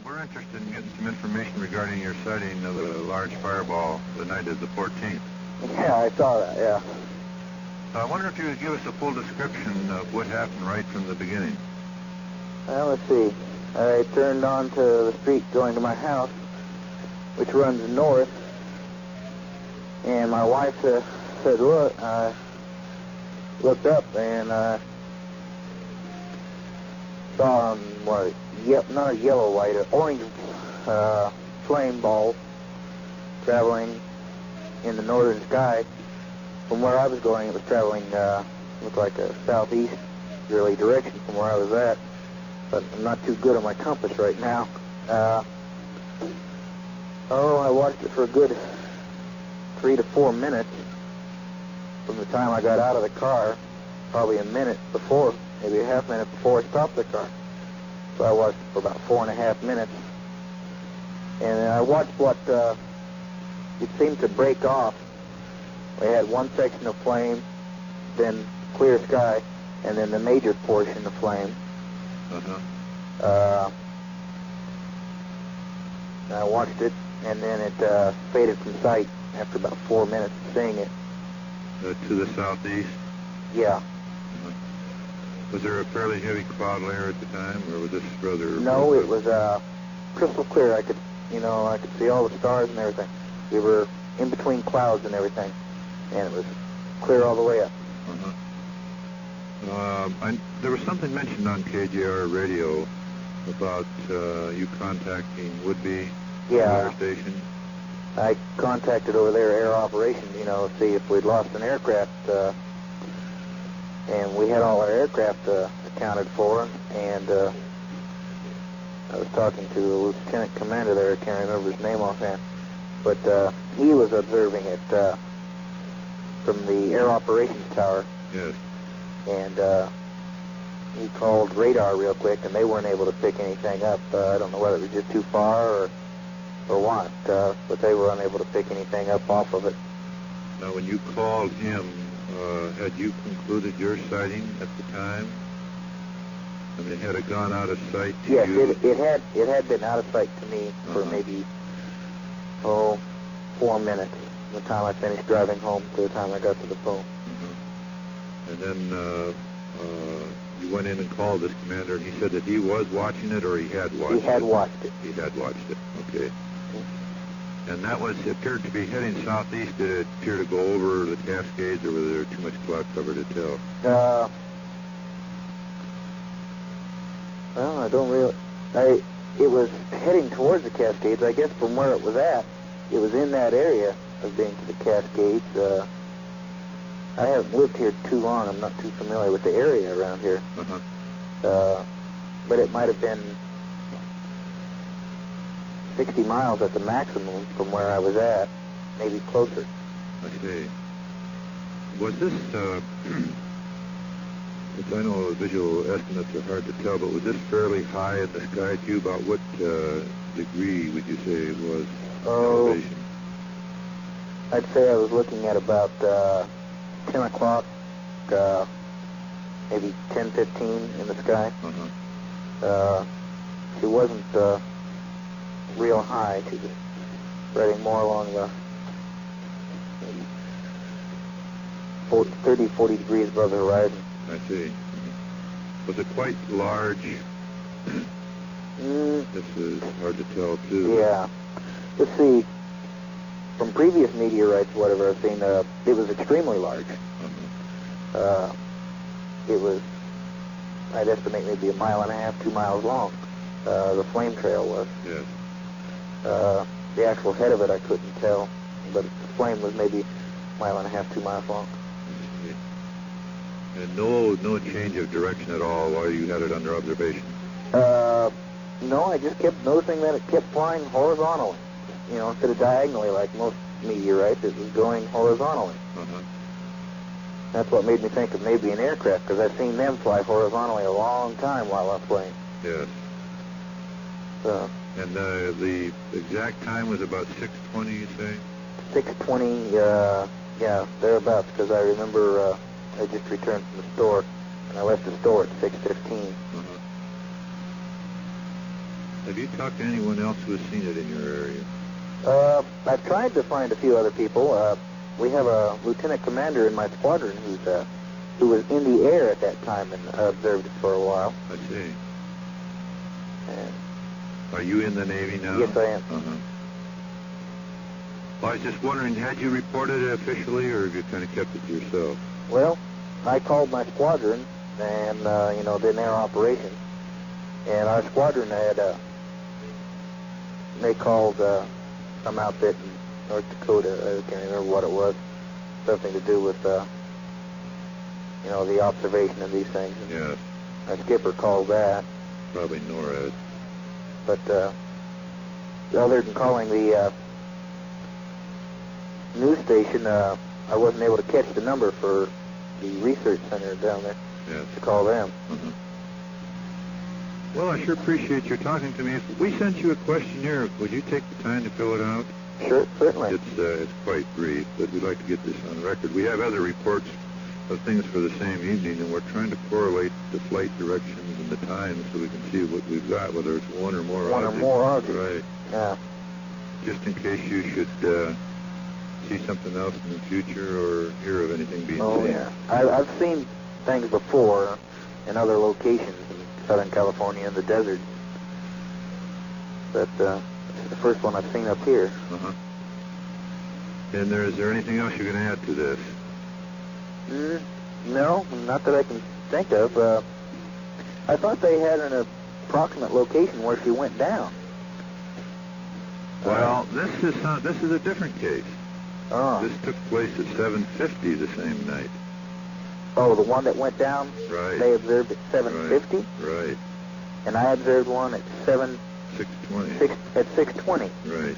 we're interested in getting some information regarding your sighting of a large fireball the night of the 14th. Yeah, I saw that, yeah. I wonder if you could give us a full description of what happened right from the beginning. Well, let's see. I turned onto the street going to my house, which runs north, and my wife said, look, I looked up and saw not a yellow light, an orange flame ball traveling in the northern sky. From where I was going, it was traveling, looked like a southeasterly direction from where I was at, but I'm not too good on my compass right now. I watched it for a good 3 to 4 minutes from the time I got out of the car, probably a minute before, maybe a half minute before I stopped the car. So I watched it for about 4.5 minutes. And I watched what it seemed to break off. We had one section of flame, then clear sky, and then the major portion of flame. I watched it, and then it faded from sight after about 4 minutes of seeing it. To the southeast? Yeah. Was there a fairly heavy cloud layer at the time, or was this rather... No, it was crystal clear. I could see all the stars and everything. We were in between clouds and everything, and it was clear all the way up. There was something mentioned on KJR Radio about you contacting would-be air station. I contacted over there air operations, see if we'd lost an aircraft, and we had all our aircraft accounted for, and I was talking to the lieutenant commander there. I can't remember his name offhand, but he was observing it from the air operations tower. Yes. And he called radar real quick, and they weren't able to pick anything up. I don't know whether it was just too far or what, but they were unable to pick anything up off of it. Now, when you called him, had you concluded your sighting at the time? I mean, had it gone out of sight to you? Yes, it had been out of sight to me for maybe 4 minutes from the time I finished driving home to the time I got to the phone. And then you went in and called this commander, and he said that he was watching it, or he had watched it? He had watched it. He had watched it, okay. And that appeared to be heading southeast. Did it appear to go over the Cascades, or was there too much cloud cover to tell? Well, I don't really... It was heading towards the Cascades. I guess from where it was at, it was in that area of being to the Cascades. I haven't lived here too long. I'm not too familiar with the area around here. But it might have been 60 miles at the maximum from where I was at, maybe closer. I see. Was this, I know visual estimates are hard to tell, but was this fairly high in the sky to you? About what degree would you say it was? Elevation? I'd say I was looking at about 10 o'clock, maybe 10:15 in the sky. It wasn't real high. She was spreading more along the 30, 40 degrees above the horizon. I see. Was it quite large? This is hard to tell, too. Yeah. Let's see. From previous meteorites, whatever I've seen, it was extremely large. It was, I'd estimate, maybe 1.5 miles, 2 miles long. The flame trail was. Yes. The actual head of it I couldn't tell, but the flame was maybe 1.5 miles, 2 miles long. And no change of direction at all while you had it under observation? No, I just kept noticing that it kept flying horizontally. Instead of diagonally like most meteorites, it was going horizontally. That's what made me think of maybe an aircraft, because I've seen them fly horizontally a long time while I'm flying. Yes. And the exact time was about 6:20, you say? 6:20, yeah, thereabouts, because I remember I just returned from the store, and I left the store at 6:15. Have you talked to anyone else who has seen it in your area? I've tried to find a few other people. We have a lieutenant commander in my squadron who was in the air at that time and observed it for a while. I see. And are you in the Navy now? yes, I am. Uh-huh. Well, I was just wondering, had you reported it officially, or have you kind of kept it to yourself? Well, I called my squadron and, did an air operation. And our squadron had, they called some outfit in North Dakota. I can't remember what it was. Something to do with, the observation of these things. Yes. Our skipper called that. Probably NORAD. But other than calling the news station, I wasn't able to catch the number for the research center down there. Yes. To call them. Uh-huh. Well, I sure appreciate your talking to me. If we sent you a questionnaire, would you take the time to fill it out? Sure, certainly. It's quite brief, but we'd like to get this on record. We have other reports of things for the same evening, and we're trying to correlate the flight directions and the times so we can see what we've got, whether it's one or more One objects. or more objects. Right. Yeah. Just in case you should see something else in the future or hear of anything being seen. Yeah. I've seen things before in other locations in Southern California in the desert. But this is the first one I've seen up here. Uh-huh. And is there anything else you can add to this? No, not that I can think of. I thought they had an approximate location where she went down. Well, this is a different case. Oh. This took place at 7:50 the same night. Oh, the one that went down? Right. They observed at 7:50? Right. And I observed one at 6:20. At 6:20. Right.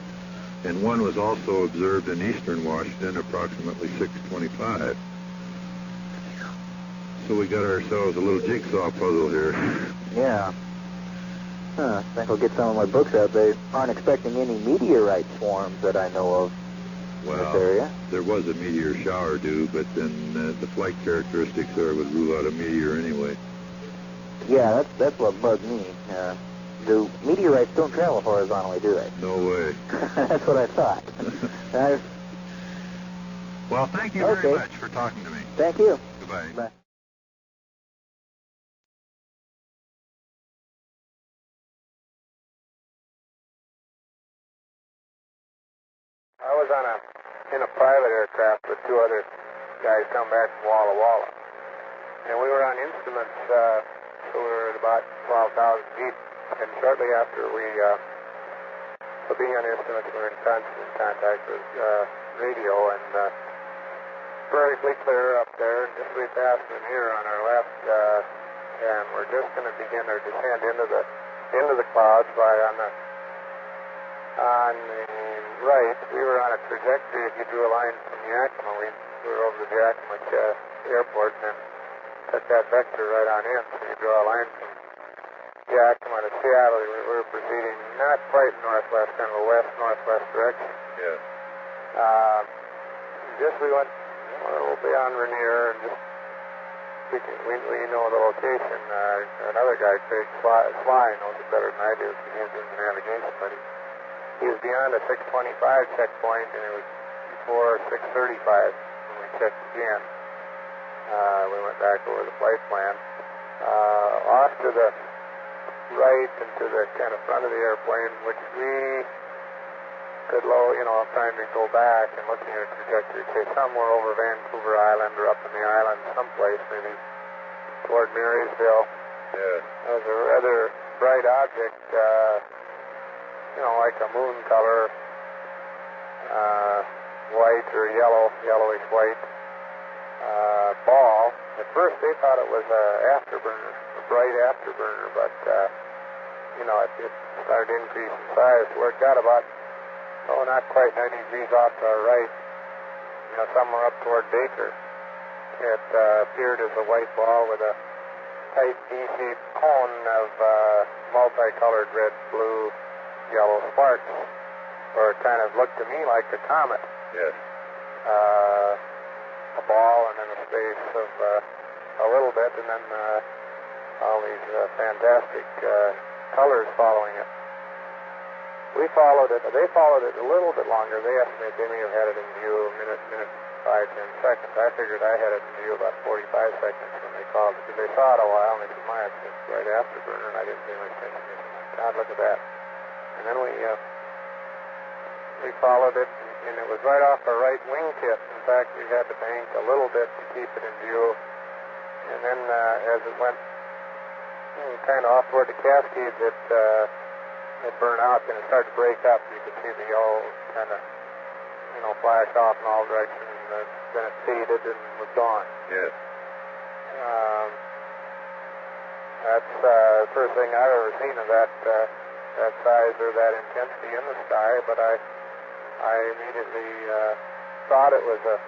And one was also observed in eastern Washington, approximately 6:25. So we got ourselves a little jigsaw puzzle here. Yeah. I think I'll get some of my books out. They aren't expecting any meteorite swarms that I know of in this area. There was a meteor shower due, but then the flight characteristics there would rule out a meteor anyway. Yeah, that's what bugged me. Do meteorites don't travel horizontally, do they? No way. That's what I thought. Well, thank you very much for talking to me. Thank you. Goodbye. Bye. I was in a private aircraft with two other guys coming back from Walla Walla. And we were on instruments, so we were at about 12,000 feet. And shortly after we were being on instruments, we were in constant contact with radio, and perfectly clear up there. And just we passed an ear on our left, and we're just going to begin our descent into the clouds. By on the right, we were on a trajectory. If you drew a line from Yakima, we were over the Yakima airport, and then took that vector right on in. So you draw a line from Yakima to Seattle. We were proceeding not quite northwest, kind of a west-northwest direction. Yes. Just we went a little beyond Rainier, and just we know the location. Another guy, Craig Sly, knows it better than I do because he was doing the navigation, but he was beyond a 625 checkpoint, and it was before 635 when we checked again. We went back over the flight plan. Off to the right and to the kind of front of the airplane, which we could trying to go back and looking at a trajectory, say somewhere over Vancouver Island or up in the island someplace, maybe toward Marysville. Yeah. There was a rather bright object, like a moon color, white or yellowish white ball. At first they thought it was a bright afterburner, but it started to increase in size where it got about not quite 90 degrees off to our right, somewhere up toward Baker. It appeared as a white ball with a tight V-shaped cone of multicolored red, blue, yellow sparks, or it kind of looked to me like a comet. Yes. A ball and then a space of a little bit, and then all these fantastic colors following it. We followed it. They followed it a little bit longer. They estimate they may have had it in view a minute, 5, 10 seconds. I figured I had it in view about 45 seconds when they called it, because they saw it a while, and they said, my, it's right after burner, and I didn't pay much attention. They said, God, look at that. And then we followed it, and it was right off our right wingtip. In fact, we had to bank a little bit to keep it in view. And then as it went kind of off toward the Cascades, it burned out, and it started to break up. You could see the yellow kind of, flash off in all directions, and then it faded and was gone. Yes. That's the first thing I've ever seen of that size or that intensity in the sky, but I immediately thought it was a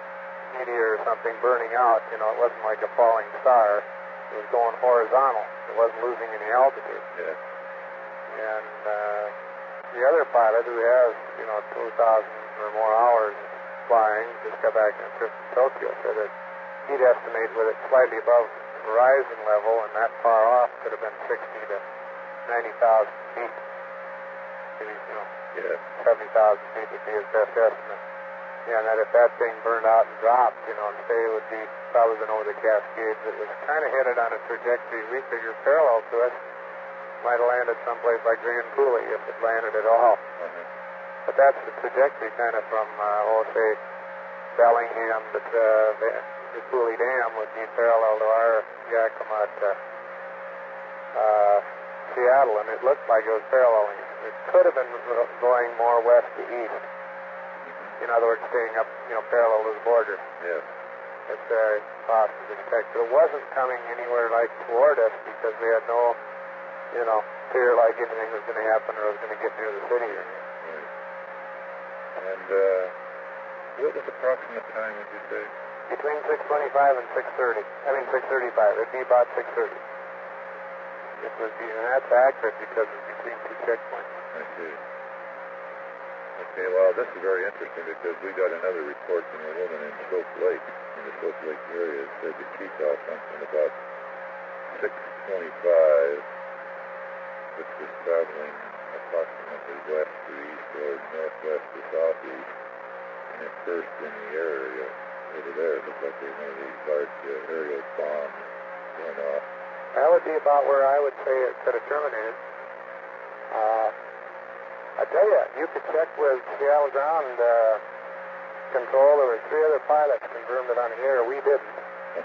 meteor or something burning out. It wasn't like a falling star. It was going horizontal. It wasn't losing any altitude. Yes. And the other pilot, who has 2,000 or more hours flying, just got back on a trip to Tokyo, said that he'd estimate with it slightly above horizon level, and that far off could have been 60 to 90,000 feet. Maybe, 70,000 feet would be his best estimate. And that if that thing burned out and dropped, and say it would be probably been over the Cascades, it was kind of headed on a trajectory we figured parallel to us. Might have landed someplace like Grand Coulee if it landed at all. Uh-huh. But that's the trajectory kind of from, say, Bellingham to the Coulee Dam would be parallel to our Yakima to Seattle, and it looked like it was paralleling. It could have been going more west to east. In other words, staying up, parallel to the border. Yes. It's very possible to detect. But it wasn't coming anywhere like toward us because we had no, fear like anything was going to happen or was going to get near the city or anything. Right. And what was the approximate time, would you say? Between 6:25 and 6:30. 6:35. It'd be about 6:30. It would be, and that's accurate because it's between two checkpoints. I see. Okay, well, this is very interesting because we got another report from a woman in Soap Lake, in the Soap Lake area, said that she saw something about 6:25, which was traveling approximately west to east or northwest to southeast, and it burst in the area over there. It looked like there was one of these large aerial bombs going off. That would be about where I would say it could have terminated. I tell you could check with Seattle Ground Control. There were 3 other pilots confirmed it on the air. We didn't. Uh-huh.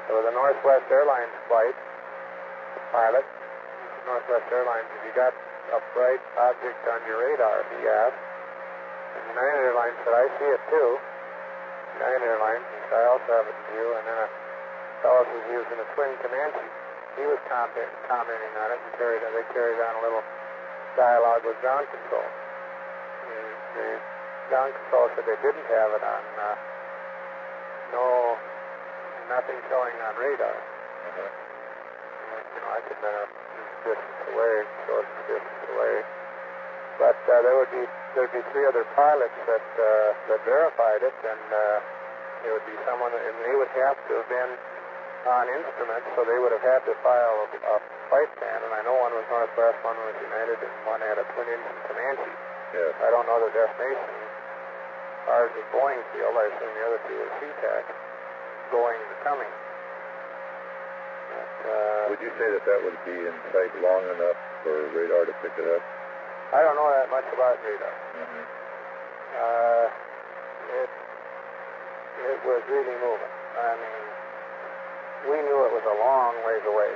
There was a Northwest Airlines flight pilot. Northwest Airlines, have you got a bright object on your radar? He asked. And United Airlines said, I see it too. United Airlines, he said, I also have it in view. And then a fellow was using a twin Comanche. He was commenting on it and they carried on a little dialogue with ground control. The ground control said they didn't have it on, nothing showing on radar. Uh-huh. I could distance away, show us the distance away. But there'd be 3 other pilots that verified it, and it would be someone, and they would have to have been on instruments, so they would have had to file a flight plan, and I know one was Northwest, one was United, and one had a twin-engine Comanche. Yes. I don't know the destination. Ours was Boeing Field. I assume the other 2 were SeaTac, going to coming. But, would you say that would be in sight long enough for radar to pick it up? I don't know that much about radar. Mm-hmm. It was really moving. I mean, we knew it was a long ways away,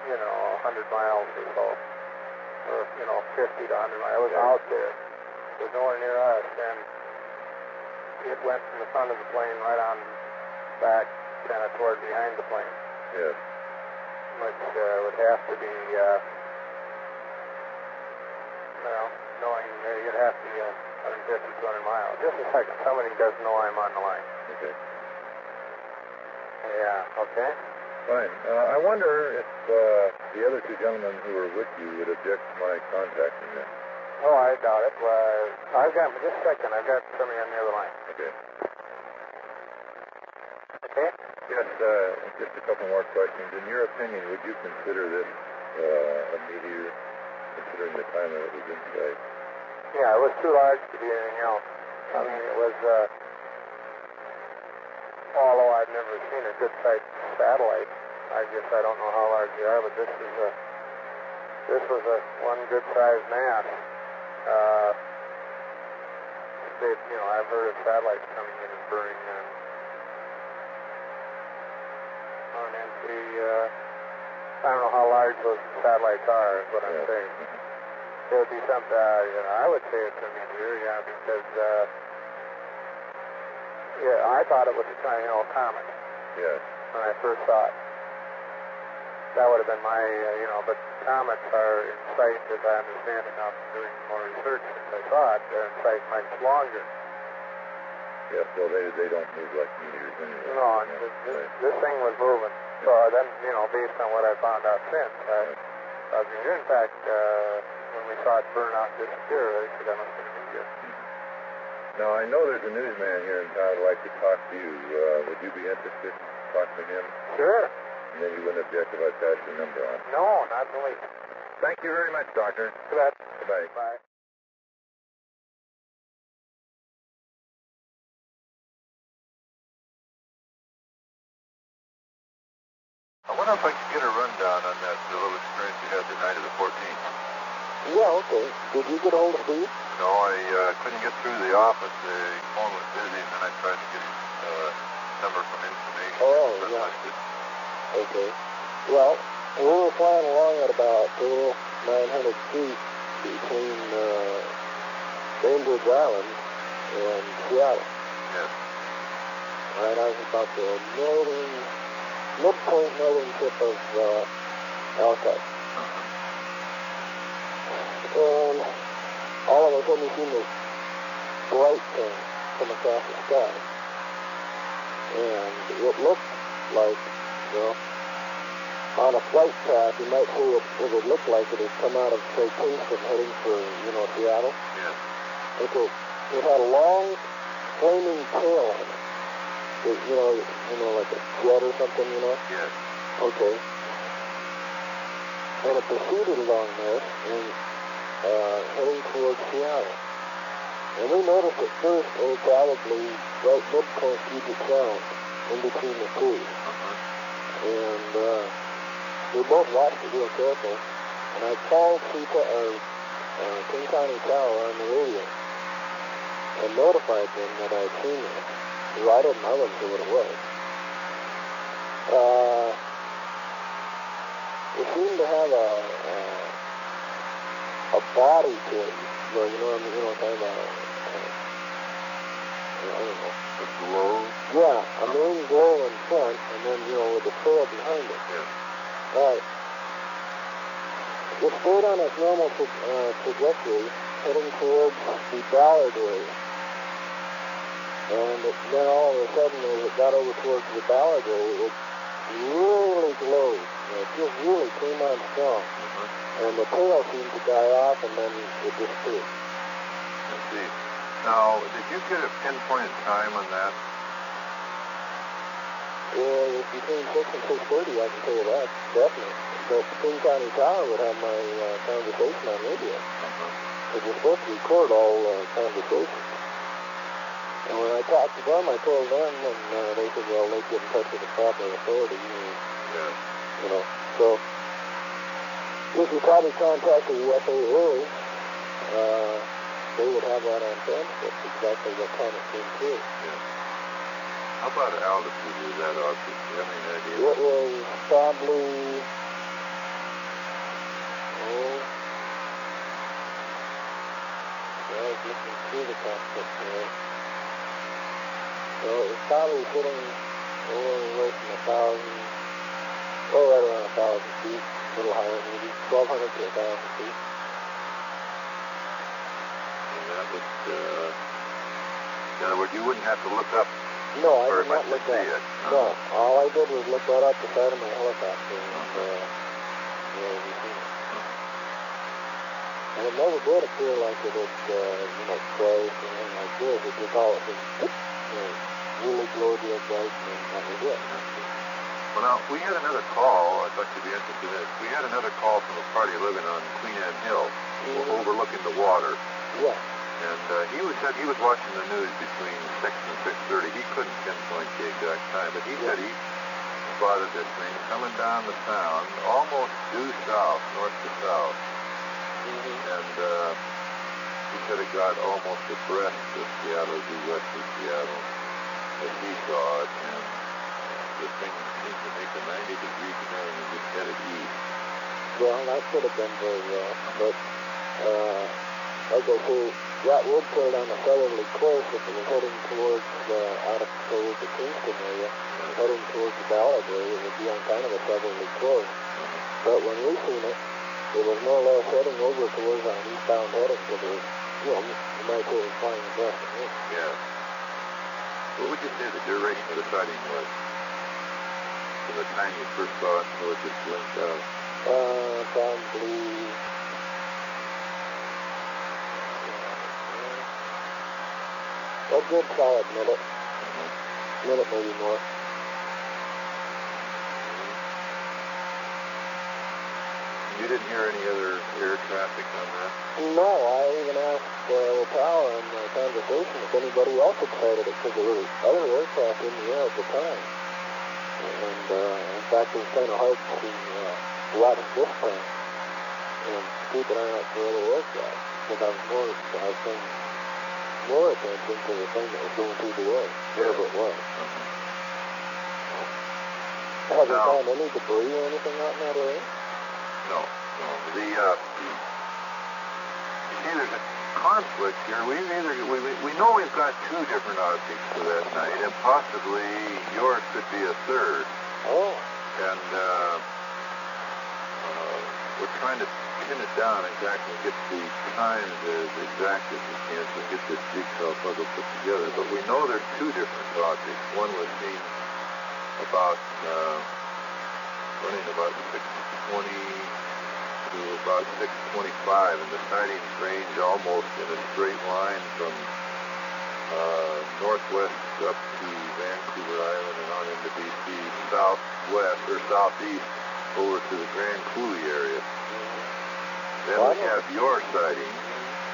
100 miles or so, or, 50 to 100 miles. It was out there. It was nowhere near us, and it went from the front of the plane right on back, kind of toward behind the plane. Yes. Which would have to be, knowing you'd have to be 150, 200 miles. Just a second. Somebody doesn't know I'm on the line. Okay. Yeah, okay. Fine. I wonder if the other 2 gentlemen who were with you would object to my contacting them. Oh, I doubt it. I've got, just a second, I've got somebody on the other line. Okay. Okay? Yes, just a couple more questions. In your opinion, would you consider this a meteor, considering the time that it was in sight? Yeah, it was too large to be anything else. I mean, it was, although I've never seen a good-sized satellite, I guess I don't know how large they are, but this was a one good-sized mass. I've heard of satellites coming in and burning on empty, I don't know how large those satellites are, is what I'm saying. It would be something, I would say it's a meteor, yeah, because, I thought it was a comet. Yes. When I first saw it. That would have been my, but comets are in sight, as I understand it now, doing more research since I saw it, they're in sight much longer. Yes, so they don't move like meteors anyway. No, and this thing was moving. So then, based on what I found out since, I was meteor. In fact, when we saw it burn out and disappear, I said that must have been a meteor. Now, I know there's a newsman here in town who'd like to talk to you. Would you be interested in talking to him? Sure. And then you wouldn't object if I passed your number on. No, not the least. Thank you very much, Doctor. Good. Goodbye. Bye. I wonder if I could get a rundown on that little experience you had the night of the 14th. Yeah, okay. Did you get hold of Steve? No, I couldn't get through the office. The phone was busy, and then I tried to get his number from information. Oh, yeah. Okay. Well, we were flying along at about 900 feet between Bainbridge Island and Seattle. Yes. Right, I was about the midpoint northern tip of Alcott. And all of a sudden we seen this bright thing come across the sky. And it looked like, on a flight path, you might say it would look like it had come out of, say, Kingston heading for, Seattle. Yes. Okay. It had a long, flaming tail on it. Like a jet or something, Yes. Okay. And it proceeded along there and heading towards Seattle. And we noticed at first it was probably right midpoint Puget Sound, in between the two. And we both watched it real careful. And I called King County Tower on the radio and notified them that I had seen it. I didn't know what it was. It seemed to have a body to it. Kind of I don't know. A glow? Yeah, a main glow in front, and then, with the trail behind it. Yes. Right. It stayed on its normal trajectory, heading towards the Ballard area. And then all of a sudden, as it got over towards the Ballard area, it really glowed. It just really came on strong. And the tail seemed to die off, and then it disappeared. I see. Now, did you get a pinpointed time on that? It was between 6 and 6:30, I can tell you that, definitely. But King County Tower would have my conversation on radio. It was supposed to record all conversations. And when I talked to them, I told them, and they said, well, they'd get in touch with the proper authority. So if you probably contacted the FAA, they would have that on transcript, exactly what time it came through. Yeah. How about altitude of that object? Do you have any idea? It was probably, I was looking through the cockpit there. So it was probably sitting anywhere from 1,000, right around 1,000 feet, a little higher maybe, 1,200 to 1,000 feet. And that was, in other words, you wouldn't have to look up. No, I did not look up. No, all I did was look right up the side of my helicopter and we seen it. And it never did appear like it had, crashed or anything like this. It just all, really glowed real bright, and that was it. Well, now, we had another call. I'd like to be interested in this. We had another call from a party living on Queen Anne Hill, overlooking the water. Yeah. And he said he was watching the news between 6 and 6:30. He couldn't pinpoint the exact time, but he said he spotted this thing coming down the sound, almost due south, north to south. And he said it got almost abreast of Seattle, due west of Seattle, as he saw it, and the thing seemed to make a 90-degree turn and just headed east. Well, that could have been very well, but like I say, that would put it on a southerly course if it was heading towards towards the Kingston area, heading towards the Ballard area. It would be on kind of a southerly course. But when we seen it, it was more or less heading over towards an eastbound heading, because it was, you might say it was flying abreast of it. Yeah. What would you say the duration of the sighting was? From the time you first saw it until it just blinked out? Probably... a good solid minute. Minute, maybe more. You didn't hear any other air traffic on that? No, I even asked Power in my conversation if anybody else had sighted it, because there were other aircraft in the air at the time. And in fact, it was kind of hard to watch this thing and keep an eye out for other aircraft, because I was paying more attention to the thing that was going through the air, whatever it was. Have you found any debris or anything out in that area? No. You see, there's a conflict here. We know we've got two different objects for that night, and possibly yours could be a third. Oh. And we're trying to pin it down exactly, get the times as exact as we can to get this jigsaw puzzle put together. But we know there's two different objects. One was seen about running about 6:20 to about 6:25, and the sightings range almost in a straight line from northwest up to Vancouver Island and on into BC, southwest or southeast over to the Grand Coulee area. Then we have your sighting,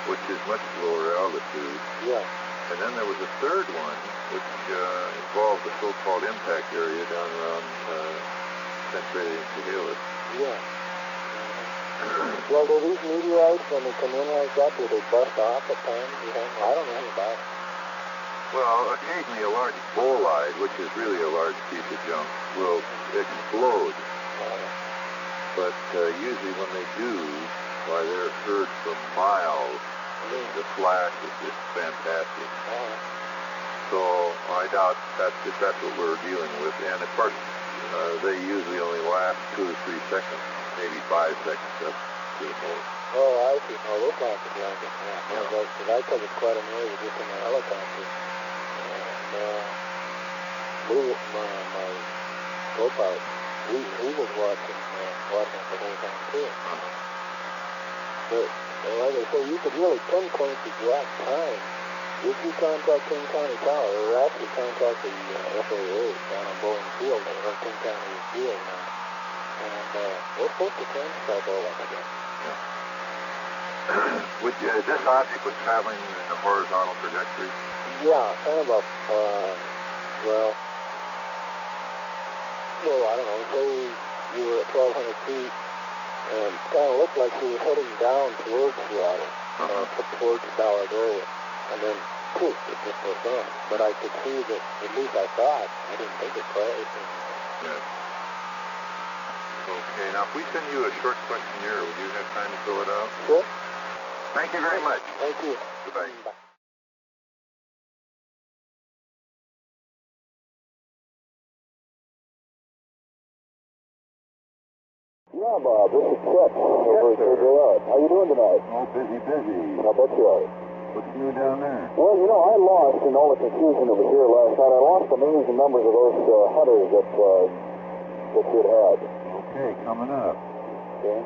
which is much lower altitude. Yeah. And then there was a third one, which involved the so-called impact area down around Centralia and Chehalis. Yeah. Well, do these meteorites, when they come in like that, do they bust off at times? I don't know anything about it. Well, occasionally a large bolide, which is really a large piece of junk, will explode. But usually when they do, why, they're heard for miles. The flash is just fantastic. So I doubt that's what we're dealing with. And of course, they usually only last 2 to 3 seconds, maybe 5 seconds up to the most. Oh, I see. Oh, this lasted longer. Yeah. Because I covered quite an area just in my helicopter. And my co-pilot, he was watching it the whole time too. But like I say, you could really pinpoint the exact time if you contact King County Power, or actually contact the FAA down on Bowling Field, or King County Field now. And we're supposed to transcribe all that stuff. Yeah. This object was traveling in a horizontal trajectory? Yeah, kind of a, well, I don't know, say you were at 1,200 feet, and it kind of looked like he was heading down towards Seattle, towards the Ballard area, and then, poof, it just went on. But I could see that, at least I thought, I didn't think it crashed. Yes. Okay, now if we send you a short questionnaire, would you have time to fill it out? Sure. Thank you very much. Thank you. Goodbye. Bye. Yeah, Bob, this is Chet over at KJR. How you doing tonight? Oh, busy. I bet you are. What's new down there? Well, I lost in all the confusion that was here last night. I lost the names and numbers of those hunters that you'd had. Okay, coming up. Okay.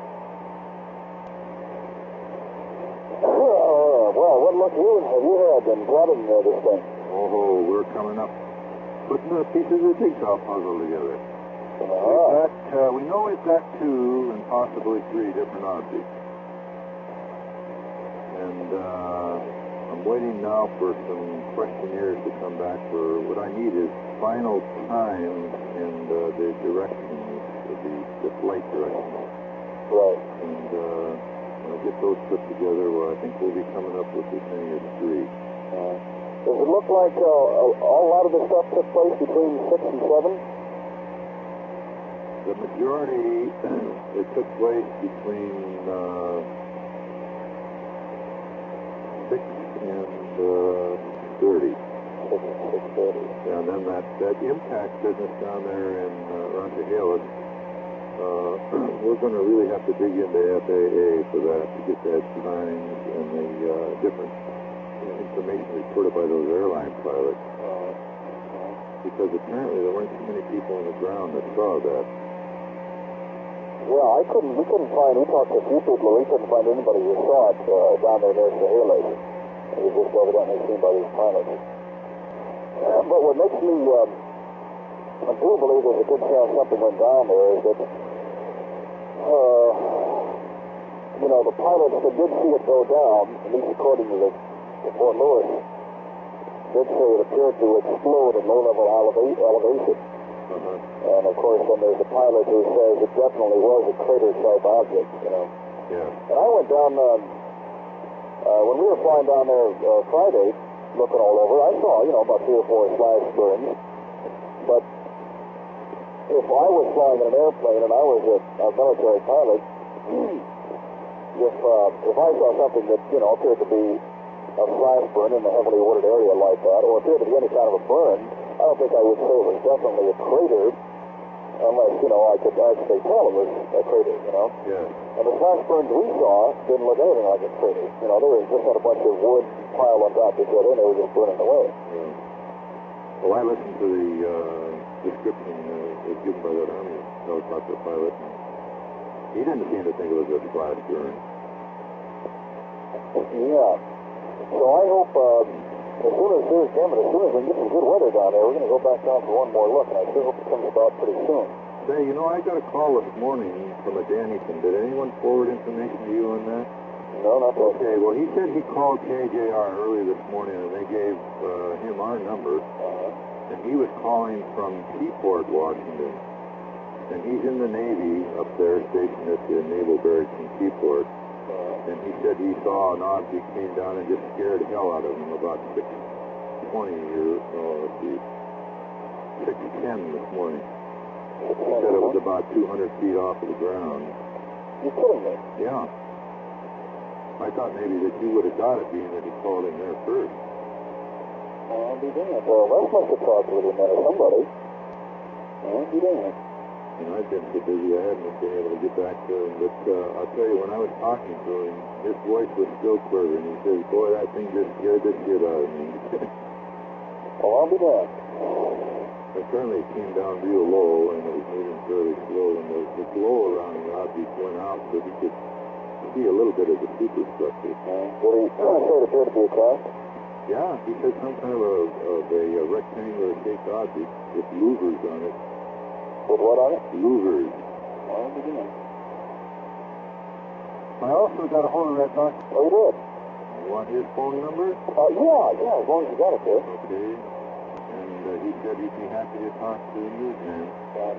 Well, what luck have you had in plotting this thing? Oh, we're coming up. Putting the pieces of the jigsaw puzzle together. We know we've got 2 and possibly 3 different objects. And And I'm waiting now for some questionnaires to come back. For what I need is final time and the directions, the flight directions. Right. And when I get those put together, well, I think we'll be coming up with as many as 3. Does it look like a lot of the stuff took place between 6 and 7? The majority, it took place between 6 and 30. 6:30. Yeah, and then that impact business down there in Rantahelis, we're going to really have to dig into FAA for that to get that times and the different information reported by those airline pilots. Because apparently there weren't too many people on the ground that saw that. Yeah, we couldn't find, we talked to a few people, we couldn't find anybody who saw it down there near Sahelis. It was just evidently seen by these pilots. But what makes me, I do believe there's a good chance something went down there is that, you know, the pilots that did see it go down, at least according to Fort Lewis, did say it appeared to explode at low-level elevation. And of course, then there's a pilot who says it definitely was a crater-type object, you know. Yeah. And I went down, when we were flying down there Friday, looking all over, I saw, you know, about 3 or 4 slash burns. But if I was flying in an airplane and I was a military pilot, if I saw something that, you know, appeared to be a flash burn in a heavily wooded area like that, or appeared to be any kind of a burn, I don't think I would say it was definitely a crater, unless, you know, I could actually tell it was a crater, you know? Yeah. And the flash burns we saw didn't look anything like a crater. You know, they were just had a bunch of wood piled on top of each other, and they were just burning away. Yeah. Well, I listened to the description was given by that Army helicopter pilot, and he didn't seem to think it was a flash burn. Yeah. So I hope, as soon as we can get some good weather down there, we're going to go back down for one more look, and I sure hope it comes about pretty soon. Say, you know, I got a call this morning from a Dannington. Did anyone forward information to you on that? No, not that. Okay, well, he said he called KJR early this morning, and they gave him our number, and he was calling from Seaport, Washington. And he's in the Navy up there, stationed at the Naval Barracks in Seaport. And he said he saw an object came down and just scared the hell out of him about 6:20 or, let's see, 6:10 this morning. He said it was about 200 feet off of the ground. You're kidding me? Yeah. I thought maybe that you would have got it, being that he called in there first. I'll be damned. Well, Les must have talked with him or somebody. I'll be damned. And I've been so busy I haven't been able to get back to him. But I'll tell you, when I was talking to him, his voice was still quivering. He says, boy, that thing just scared the shit out of me. Oh, I'll be damned. Apparently it came down real low, and it was moving fairly slow, and the glow around the object went out so he could see a little bit of the superstructure. Did he say it appeared to be a craft? Yeah, he said some kind of a rectangular shaped object with louvers on it. With what on it? Louvers. I'll be damned. I also got a hold of that doctor. Oh, you did? You want his phone number? Yeah, as long as you got it there. Okay. And he said he'd be happy to talk to the newsman. Yeah,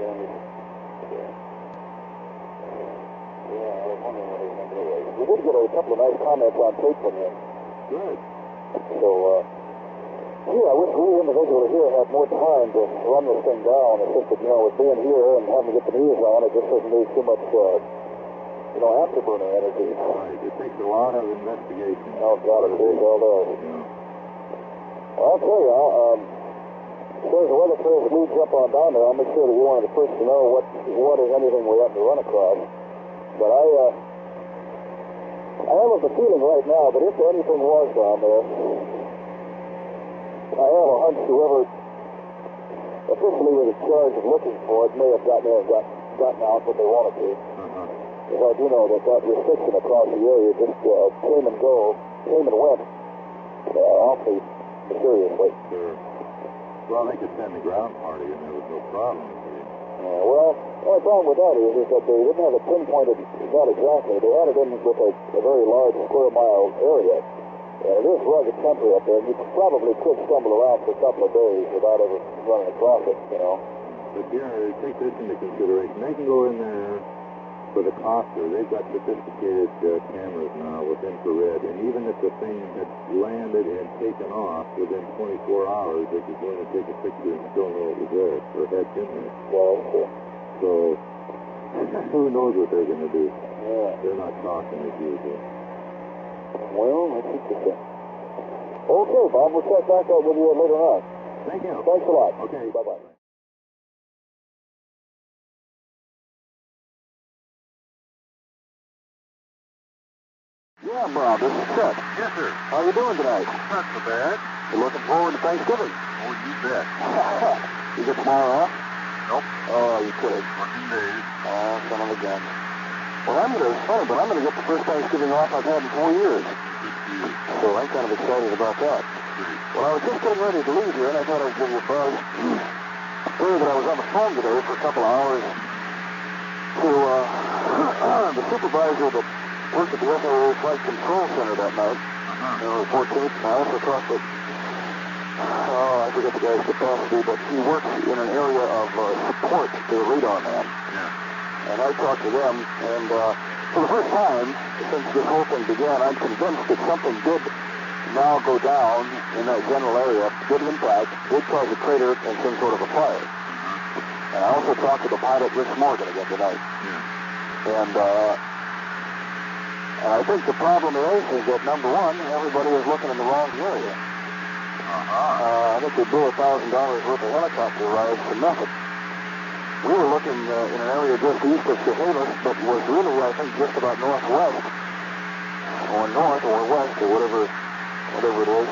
I was wondering what his number was. We did get a couple of nice comments on tape from him. Good. So, I wish we individuals here had more time to run this thing down. It's just that, with being here and having to get the news on, it just doesn't need too much, afterburner energy. Right. It takes a lot of investigation. Oh, God, it is all those. Yeah. Well, I'll tell you, as soon as the weather clears, it leads up on down there. I'll make sure that you're one of the first to know what if anything we happen to run across. But I have a feeling right now that if anything was down there, I have a hunch whoever officially was in charge of looking for it may have gotten in and gotten out what they wanted to. Because I do know that restriction across the area just came and went awfully mysteriously. Sure. Well, they could send the ground party and there was no problem. Well, the only problem with that is that they didn't have it pinpointed that exactly. They had it in with a very large square mile area. It is rugged country up there, and you probably could stumble around for a couple of days without ever running across it, you know. But, take this into consideration. They can go in there for the cluster. They've got sophisticated cameras now with infrared, and even if the thing had landed and taken off within 24 hours, they could go in and take a picture and still know it was there, or had been there. Well, sure. So, who knows what they're going to do? Yeah. They're not talking as usual. Well, that's interesting. Okay, Bob, we'll check back up with you later on. Thank you. Thanks a lot. Okay. Bye-bye. Yeah, Bob, this is Chet. Yes, sir. How you doing tonight? Not so bad. You looking forward to Thanksgiving? Oh, you bet. You get tomorrow off? Nope. Oh, you kidding. Working days. Oh, son of a gun. Well, it's funny, but I'm going to get the first Thanksgiving off I've had in 4 years. Good for you. So I'm kind of excited about that. Great. Well, I was just getting ready to leave here, and I thought I'd give you a buzz. Figured that I was on the phone today for a couple of hours to the supervisor that worked at the FAA Flight Control Center that night, on the 14th, and I also talked to, I forget the guy's capacity, but he works in an area of support to the radar man. Yeah. And I talked to them, and for the first time since this whole thing began, I'm convinced that something did now go down in that general area, did impact, did cause a crater and some sort of a fire. And I also talked to the pilot, Rich Morgan, again tonight. Yeah. And I think the problem is that, number one, everybody is looking in the wrong area. I think they blew $1,000 worth of helicopter rides to nothing. We were looking in an area just east of Chehalis, but was really, I think, just about northwest, or north or west, or whatever it is,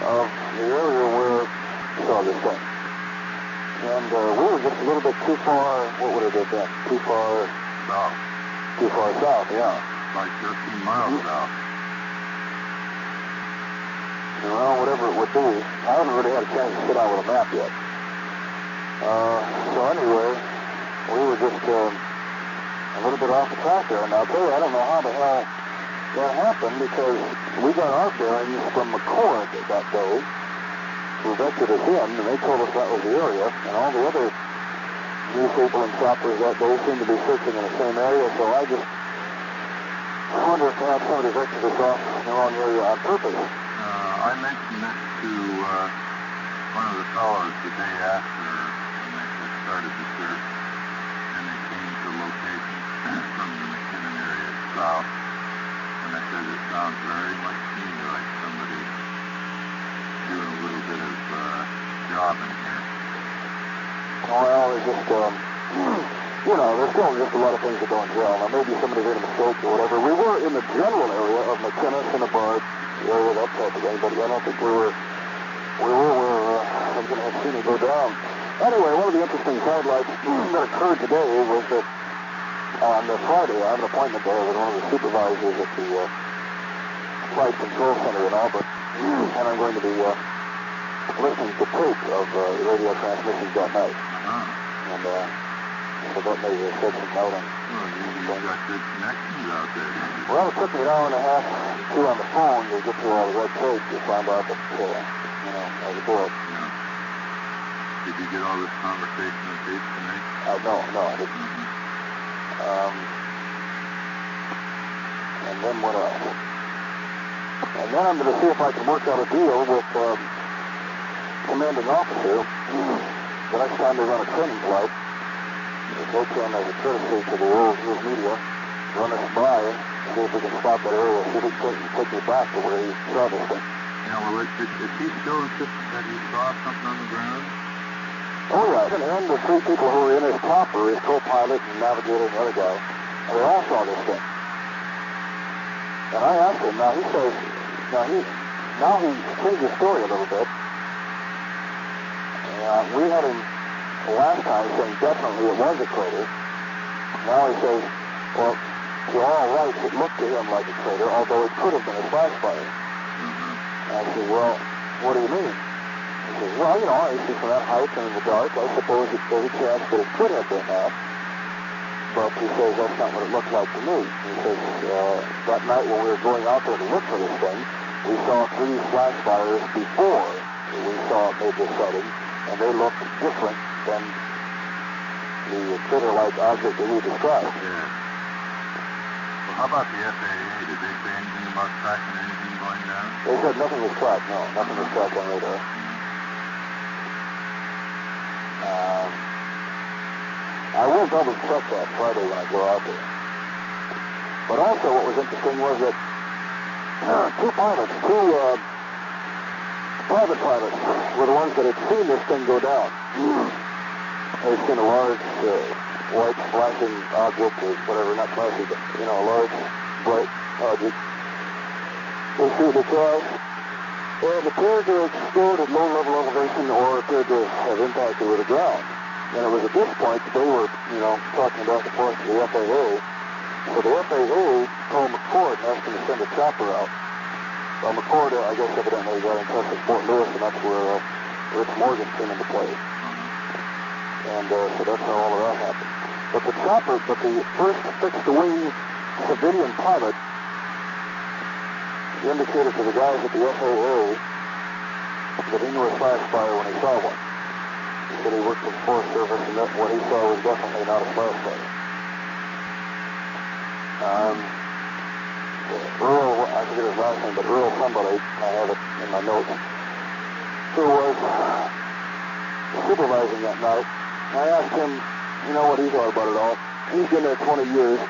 of the area where we saw this thing. And we were just a little bit too far, what would it have been? Too far South. Too far south, yeah. Like 13 miles south. Well, whatever it would be. I haven't really had a chance to sit down with a map yet. So anyway, we were just a little bit off the track there. And I'll tell you, I don't know how the hell that happened, because we got our bearings from McCord that day, who vectored us in, and they told us that was the area, and all the other news people and shoppers that day seemed to be searching in the same area, so I just wonder if perhaps somebody vectored us off in the wrong area on purpose. I mentioned this to one of the fellows the day after when they first started the search, and they changed the location from the McKinnon area south. And I said, it sounds very much to me like somebody doing a little bit of job in here. Well, there's just, there's still just a lot of things that don't gel. Now, maybe somebody made a mistake or whatever. We were in the general area of McKinnon, Cinnabard area, that type of thing, but I don't think we were where I'm going to have seen it go down. Anyway, one of the interesting sidelights that occurred today was that on Friday, I have an appointment there with one of the supervisors at the Flight Control Center in Auburn, and I'm going to be listening to tape of radio transmissions that night. And so that may shed some light on. Well, you got good connections out there. Well, it took me an hour and a half, two on the phone to get through all the red tape to find out that, I was aboard. Yeah. Did you get all this conversation on tape tonight? No, I didn't. And then what else? And then I'm going to see if I can work out a deal with commanding officer the next time they run a training flight. If they can, as a courtesy to the news media, run us by and see if we can stop that area, see if he can take me back to where he saw this thing. Yeah, well, is he still insisting that he saw something on the ground? Oh, yeah. And the three people who were in his chopper, his co-pilot and navigator and the other guy, and they all saw this thing. And I asked him, now he says, now he changed his story a little bit. We had him last time saying definitely it was a crater. Now he says, well, to all rights, it looked to him like a crater, although it could have been a flash fire. I said, well, what do you mean? He says, well, you know, I see from that height and in the dark, I suppose there's a chance that it could have been that. But he says, that's not what it looked like to me. He says, that night when we were going out there to look for this thing, we saw 3 flash fires before we saw it made this sighting, and they looked different than the critter-like object that we described. Yeah. Well, how about the FAA? Did they say anything about tracking anything going down? They said nothing was tracked, no. Nothing was tracked on radar. I will double check that Friday when I go out there. But also what was interesting was that 2 pilots, 2 private pilots were the ones that had seen this thing go down. They'd seen a large white flashing object, or whatever, not flashing, but, you know, a large bright object. They through the clouds, and appeared to explode at low-level elevation or appeared to have impacted with the ground. And it was at this point that they were, you know, talking back and forth to the FAA. So the FAA told McCord and asked him to send a chopper out. Well, McCord, I guess, evidently got in touch with Fort Lewis, and that's where Rich Morgan came into play. And so that's how all of that happened. But the chopper, the first fixed-wing civilian pilot indicated to the guys at the FAA that he knew a flash fire when he saw one. He said he worked for the Forest Service, and that what he saw was definitely not a flash fire. Earl, I forget his last name, but Earl somebody, I have it in my notes, who was supervising that night. I asked him, you know, what he thought about it all. He's been there 20 years.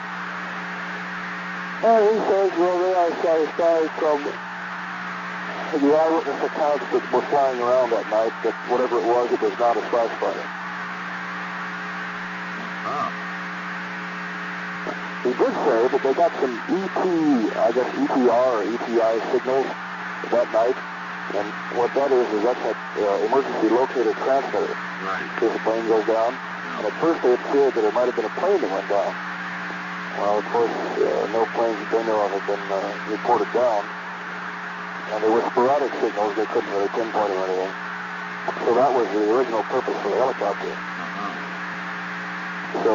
And he says, well, they are satisfied from the eyewitness accounts that were flying around that night that whatever it was not a flash fire. Oh. He did say that they got some ETR or ETI signals that night, and what that is that's an emergency locator transmitter. Right. In case a plane goes down. Yeah. And at first they had feared that it might have been a plane that went down. Well, of course, no planes that they know of have been reported down. And they were sporadic signals, they couldn't really pinpoint or anything. So that was the original purpose for the helicopter. So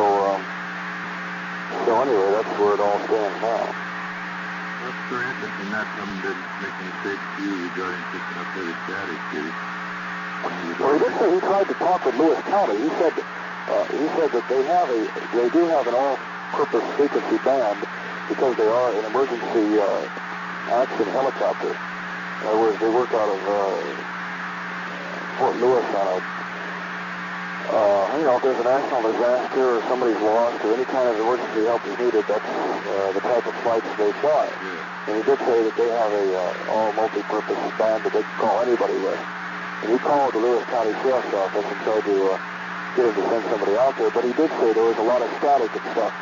anyway, that's where it all stands now. That's very interesting. That someone didn't make a mistake to you regarding picking up heavy static, did he? Well, he did say he tried to talk with Lewis County. He said that they do have an all-purpose frequency band because they are an emergency action helicopter. In other words, they work out of Fort Lewis on a, if there's a national disaster or somebody's lost or any kind of emergency help is needed, that's the type of flights they fly. Yeah. And he did say that they have a all multi-purpose band that they can call anybody with. And he called the Lewis County Sheriff's Office and tried to get him to send somebody out there, but he did say there was a lot of static and stuff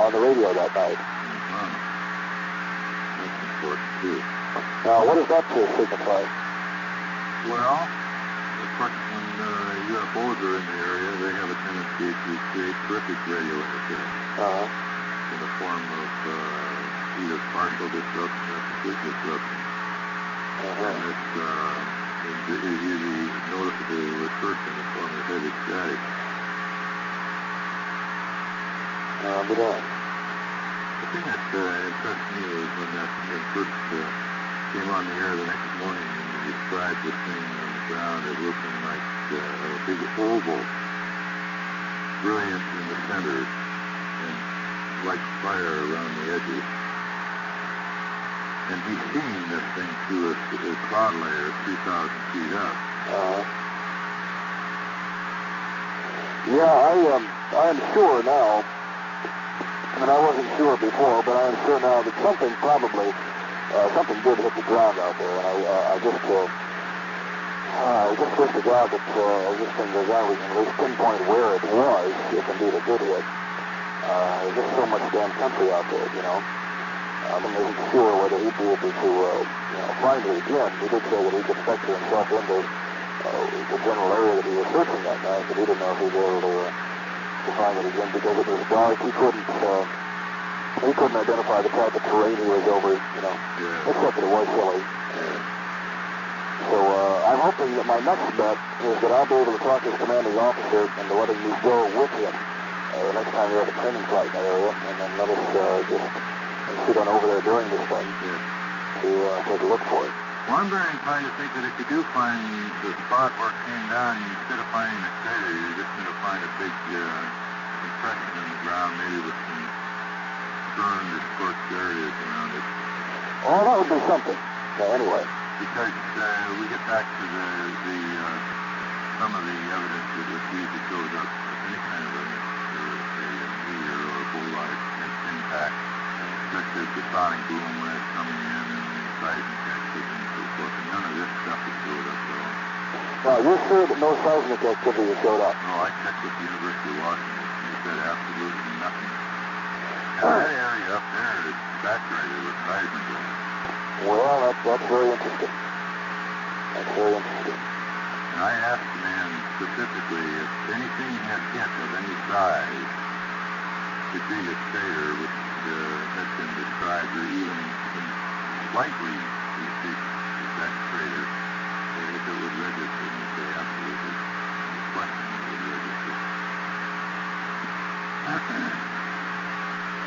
on the radio that night. That's important, too. Now, what does that signify? Well, of course, when UFOs are in the area, they have a tendency to create terrific radio interference in the form of either partial disruption or complete disruption. And it is usually noticeable at first in the form of heavy static. The thing that impressed me was when that thing first came on the air the next morning and he described this thing on the ground as looking like a big oval, brilliant in the center, and like fire around the edges. And he's seeing this thing through a cloud layer 3,000 feet up. I am sure now. I mean, I wasn't sure before, but I am sure now that something something did hit the ground out there. And I just wish to God that this thing goes out, we can at least pinpoint where it was, if indeed it did hit. There's just so much damn country out there, you know. I wasn't sure whether he'd be able to, find it again. He did say that he could vector himself into the general area that he was searching that night, but he didn't know if he'd be able to find it again because it was dark. He couldn't identify the type of terrain he was over, except that it was hilly. So I'm I'm hoping that my next step is that I'll be able to talk to his commanding officer and to letting me go with him the next time we have a training flight in that area, and then let us just shoot on over there during this thing to take a look for it. Well, I'm very inclined to think that if you do find the spot where it came down, instead of finding a crater, you're just going to find a big depression in the ground, maybe with some burned or scorched areas around it. Oh, that would be something. Anyway. Because we get back to some of the evidence that usually shows up with any kind of a meteor or a bolide impact, such as the sonic boom when it's coming in and the seismic activity and so forth. And none of this stuff has showed up at all. Now, you're sure that no seismic activity has showed up? No, I checked with the University of Washington. They said absolutely nothing. And that area up there is saturated with seismic. Well, that's very interesting. That's very interesting. And I asked the man specifically if anything had hit of any size to be a crater which had been described, or even slightly repeat that crater, if it would register, and they say absolutely no question it would register.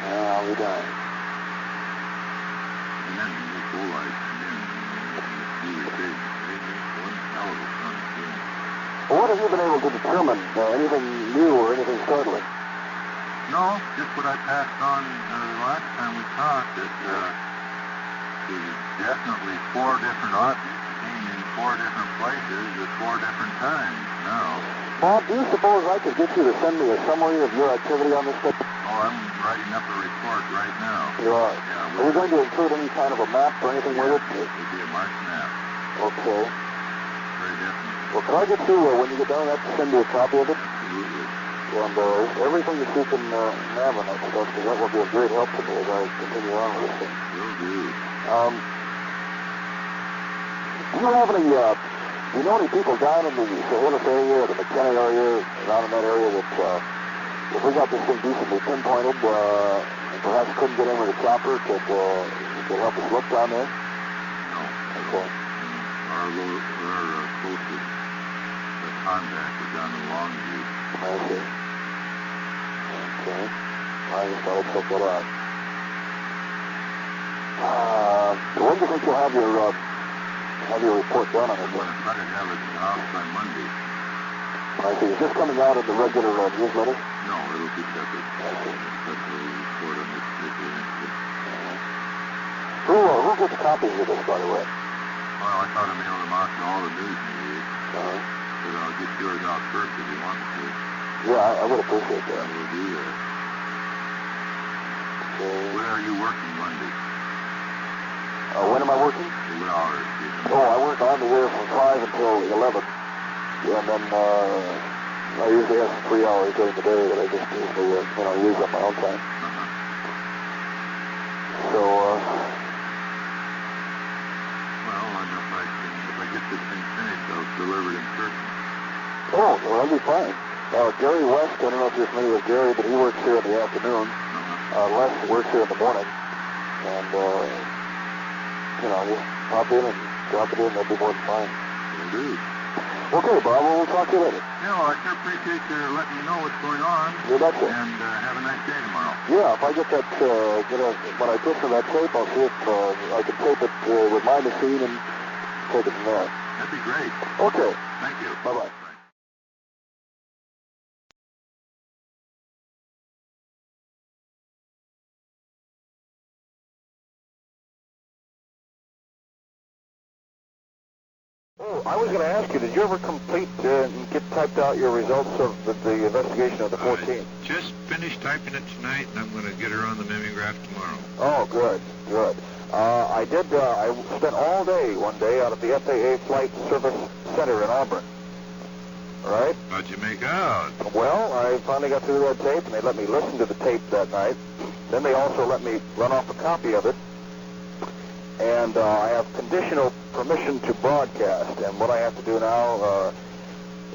I'll be dying. And then the bolide come in, and it's really big. They make one hell of a ton of thing. Well, what have you been able to determine? Anything new or anything startling? No, just what I passed on the last time we talked, that there's definitely 4 different objects came in 4 different places at 4 different times now. Bob, do you suppose I could get you to send me a summary of your activity on this trip? Oh, I'm writing up a report right now. You are? Yeah. Are you going to include any kind of a map or anything with it? It would be a marked map. Okay. Very definitely. Well, can I get you, when you get down, I have to send you a copy of it? Absolutely. And everything that you can have on that stuff, because that will be a great help to me as I continue on with this thing. Will do. Do you have any, do you know any people down in the Sahilus area, or the McKenna area, around in that area that, if we got this thing decently pinpointed, and perhaps couldn't get in with a chopper, could help us look down there? No. Okay. Our closest contact is down in Longview. I see. Okay. I just thought I'd check that out. When do you think you'll have your report done on it? I'm going to try to have it out by Monday. I see. Is this coming out in the regular newsletter? No, it'll be separate. I see. Special report on this particular incident. Who gets copies of this, by the way? Well, I thought I'd mail them out to all the news media. But I'll get yours out first if you want me to. Yeah, I would appreciate that. I will do that. Okay. When are you working Monday? When am I working? What hours? Oh, I work on the air from 5 until 11. And then I usually have 3 hours during the day that I just usually use on my own time. So, well, if I get this thing finished, I'll deliver it in person. oh, well, that'll be fine. Gary West, I don't know if you're familiar with Gary, but he works here in the afternoon. Les works here in the morning. And, just pop in and drop it in, that'd be more than fine. Will do. Okay, Bob, we'll talk to you later. Yeah, well, I sure appreciate you letting me know what's going on. You betcha. And have a nice day tomorrow. Yeah, if I get that, when I put from that tape, I'll see if I can tape it with my machine and take it from there. That'd be great. Okay. Thank you. Bye-bye. Oh, I was going to ask you, did you ever complete and get typed out your results of the investigation of the 14th? Just finished typing it tonight, and I'm going to get her on the mimeograph tomorrow. Oh, good, good. I spent all day one day out at the FAA Flight Service Center in Auburn. All right? How'd you make out? Well, I finally got through that tape, and they let me listen to the tape that night. Then they also let me run off a copy of it. And I have conditional permission to broadcast. And what I have to do now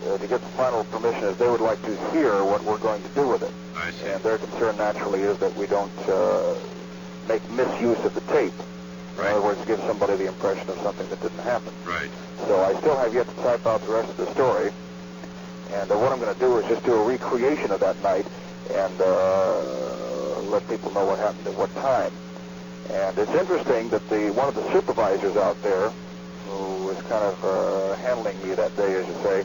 to get the final permission is they would like to hear what we're going to do with it. I see. And their concern naturally is that we don't make misuse of the tape. In other words, give somebody the impression of something that didn't happen. Right. So I still have yet to type out the rest of the story. And what I'm going to do is just do a recreation of that night and let people know what happened at what time. And it's interesting that one of the supervisors out there, who was kind of handling me that day, as you say,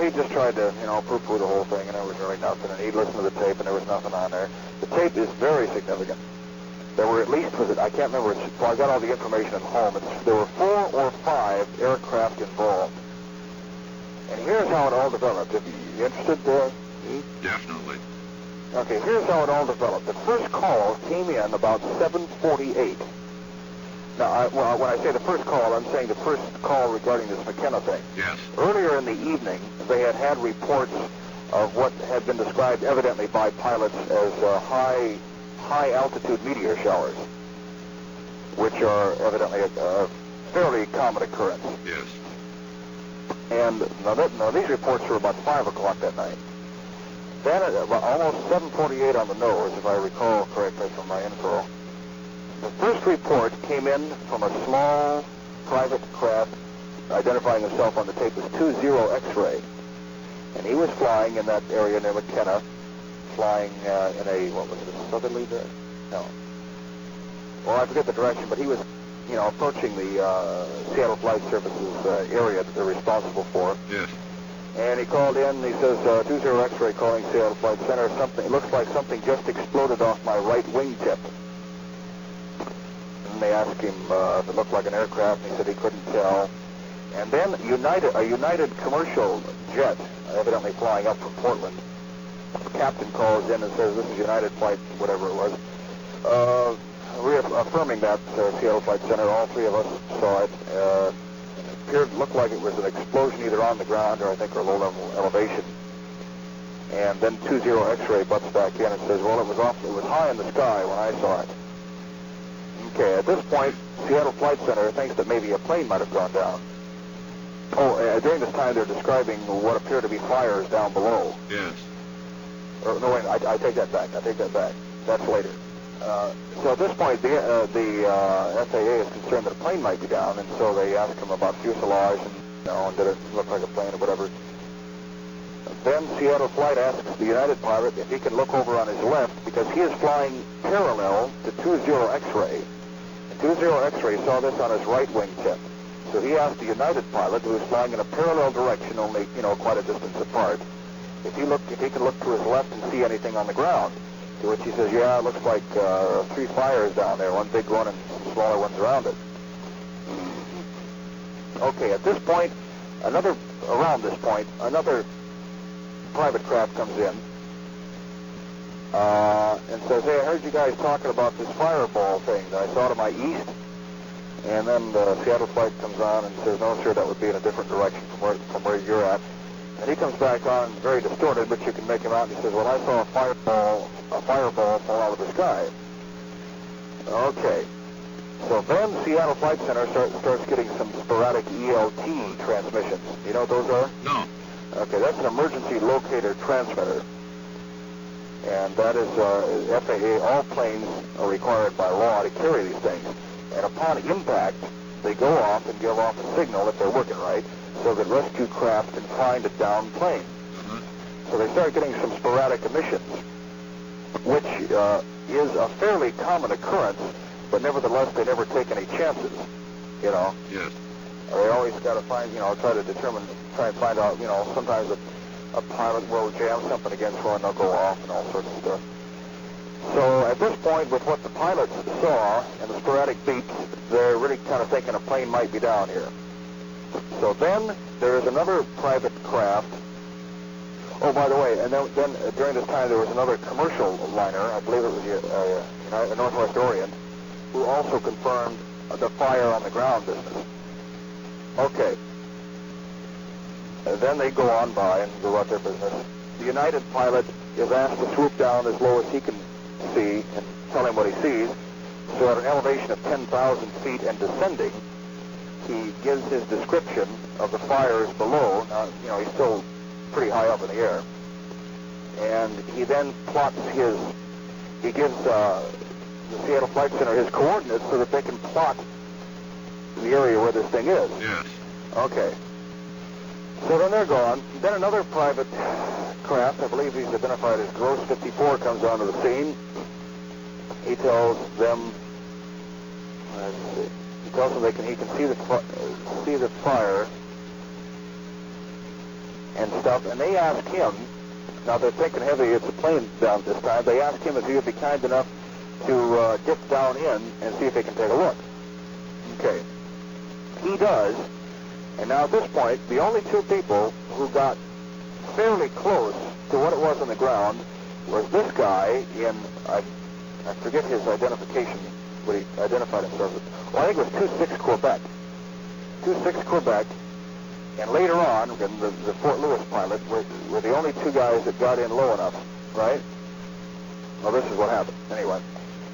he just tried to, poo-poo the whole thing, and there was really nothing. And he'd listened to the tape, and there was nothing on there. The tape is very significant. There were at least, I can't remember, I got all the information at home. There were 4 or 5 aircraft involved. And here's how it all developed. If you're interested, Definitely. Okay, here's how it all developed. The first call came in about 7:48. Now, when I say the first call, I'm saying the first call regarding this McKenna thing. Yes. Earlier in the evening, they had reports of what had been described evidently by pilots as high-altitude meteor showers, which are evidently a fairly common occurrence. Yes. And now these reports were about 5 o'clock that night. Then at almost 7:48 on the nose, if I recall correctly from my info, the first report came in from a small private craft identifying himself on the tape as 20 X-ray. And he was flying in that area near McKenna, flying in a, what was it, a southerly direction? No. Well, I forget the direction, but he was, approaching the Seattle Flight Services area that they're responsible for. Yes. And he called in, and he says, 20 X-ray calling Seattle Flight Center. It looks like something just exploded off my right wingtip. And they asked him if it looked like an aircraft, and he said he couldn't tell. And then a United commercial jet, evidently flying up from Portland, the captain calls in and says, this is United Flight, whatever it was, reaffirming that Seattle Flight Center. All 3 of us saw it. Looked like it was an explosion either on the ground or I think or low-level elevation. And then 20 X-ray butts back in and says, well, it was high in the sky when I saw it. Okay, at this point, Seattle Flight Center thinks that maybe a plane might have gone down. During this time, they're describing what appear to be fires down below. Yes. No, wait, I take that back. That's later. So at this point, the FAA is concerned that a plane might be down, and so they ask him about fuselage and did it look like a plane or whatever. Then Seattle Flight asks the United pilot if he can look over on his left because he is flying parallel to 20 X-ray. And 20 X-ray saw this on his right wingtip. So he asked the United pilot, who was flying in a parallel direction, only quite a distance apart, if he could look to his left and see anything on the ground. To which he says, yeah, it looks like 3 fires down there, one big one and some smaller ones around it. Okay, at this point, another private craft comes in and says, hey, I heard you guys talking about this fireball thing that I saw to my east. And then the Seattle Flight comes on and says, no, sir, that would be in a different direction from where you're at. And he comes back on very distorted, but you can make him out, and he says, well, I saw a fireball fall out of the sky. Okay. So then Seattle Flight Center starts getting some sporadic ELT transmissions. You know what those are? No. Okay, that's an emergency locator transmitter. And that is FAA, all planes are required by law to carry these things. And upon impact, they go off and give off a signal if they're working right, so that rescue craft can find a downed plane. So they start getting some sporadic emissions, which is a fairly common occurrence, but nevertheless they never take any chances, Yes. They always got to find, try and find out, sometimes a pilot will jam something against one, they'll go off and all sorts of stuff. So at this point, with what the pilots saw and the sporadic beeps, they're really kind of thinking a plane might be down here. So then there is another private craft. Oh, by the way, and then during this time there was another commercial liner, I believe it was a Northwest Orient, who also confirmed the fire on the ground business. Okay. Then they go on by and go about their business. The United pilot is asked to swoop down as low as he can see and tell him what he sees. So at an elevation of 10,000 feet and descending, he gives his description of the fires below. Now, he's still pretty high up in the air. And he then plots he gives the Seattle Flight Center his coordinates so that they can plot the area where this thing is. Yes. Okay. So then they're gone. Then another private craft, I believe he's identified as Gross 54, comes onto the scene. He tells them, he tells them he can see the fire and stuff, and they ask him, now they're thinking heavy, it's a plane down this time, they ask him if he would be kind enough to dip down in and see if he can take a look. Okay. He does, and now at this point, the only two people who got fairly close to what it was on the ground was this guy in, I forget his identification, what he identified himself as. Well, I think it was 26 Quebec. 26 Quebec, and later on, the Fort Lewis pilot were the only two guys that got in low enough, right? Well, this is what happened. Anyway,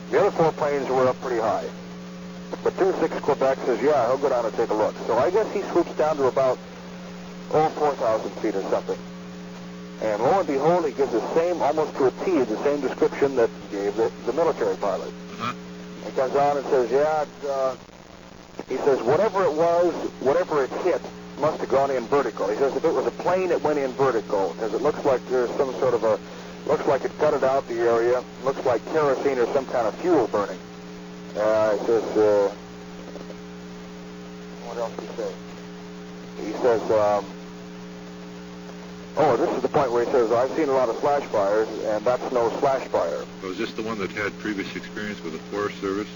the other four planes were up pretty high. But 26 Quebec says, yeah, he'll go down and take a look. So I guess he swoops down to about, 4,000 feet or something. And lo and behold, he gives the same, almost to a T, the same description that he gave the military pilot. He comes on and says, he says, whatever it was, whatever it hit, must have gone in vertical. He says, if it was a plane, it went in vertical, because it looks like there's some sort of looks like it gutted out the area, looks like kerosene or some kind of fuel burning. He says, what else did he say? He says, this is the point where he says, I've seen a lot of slash fires, and that's no slash fire. So is this the one that had previous experience with the Forest Service?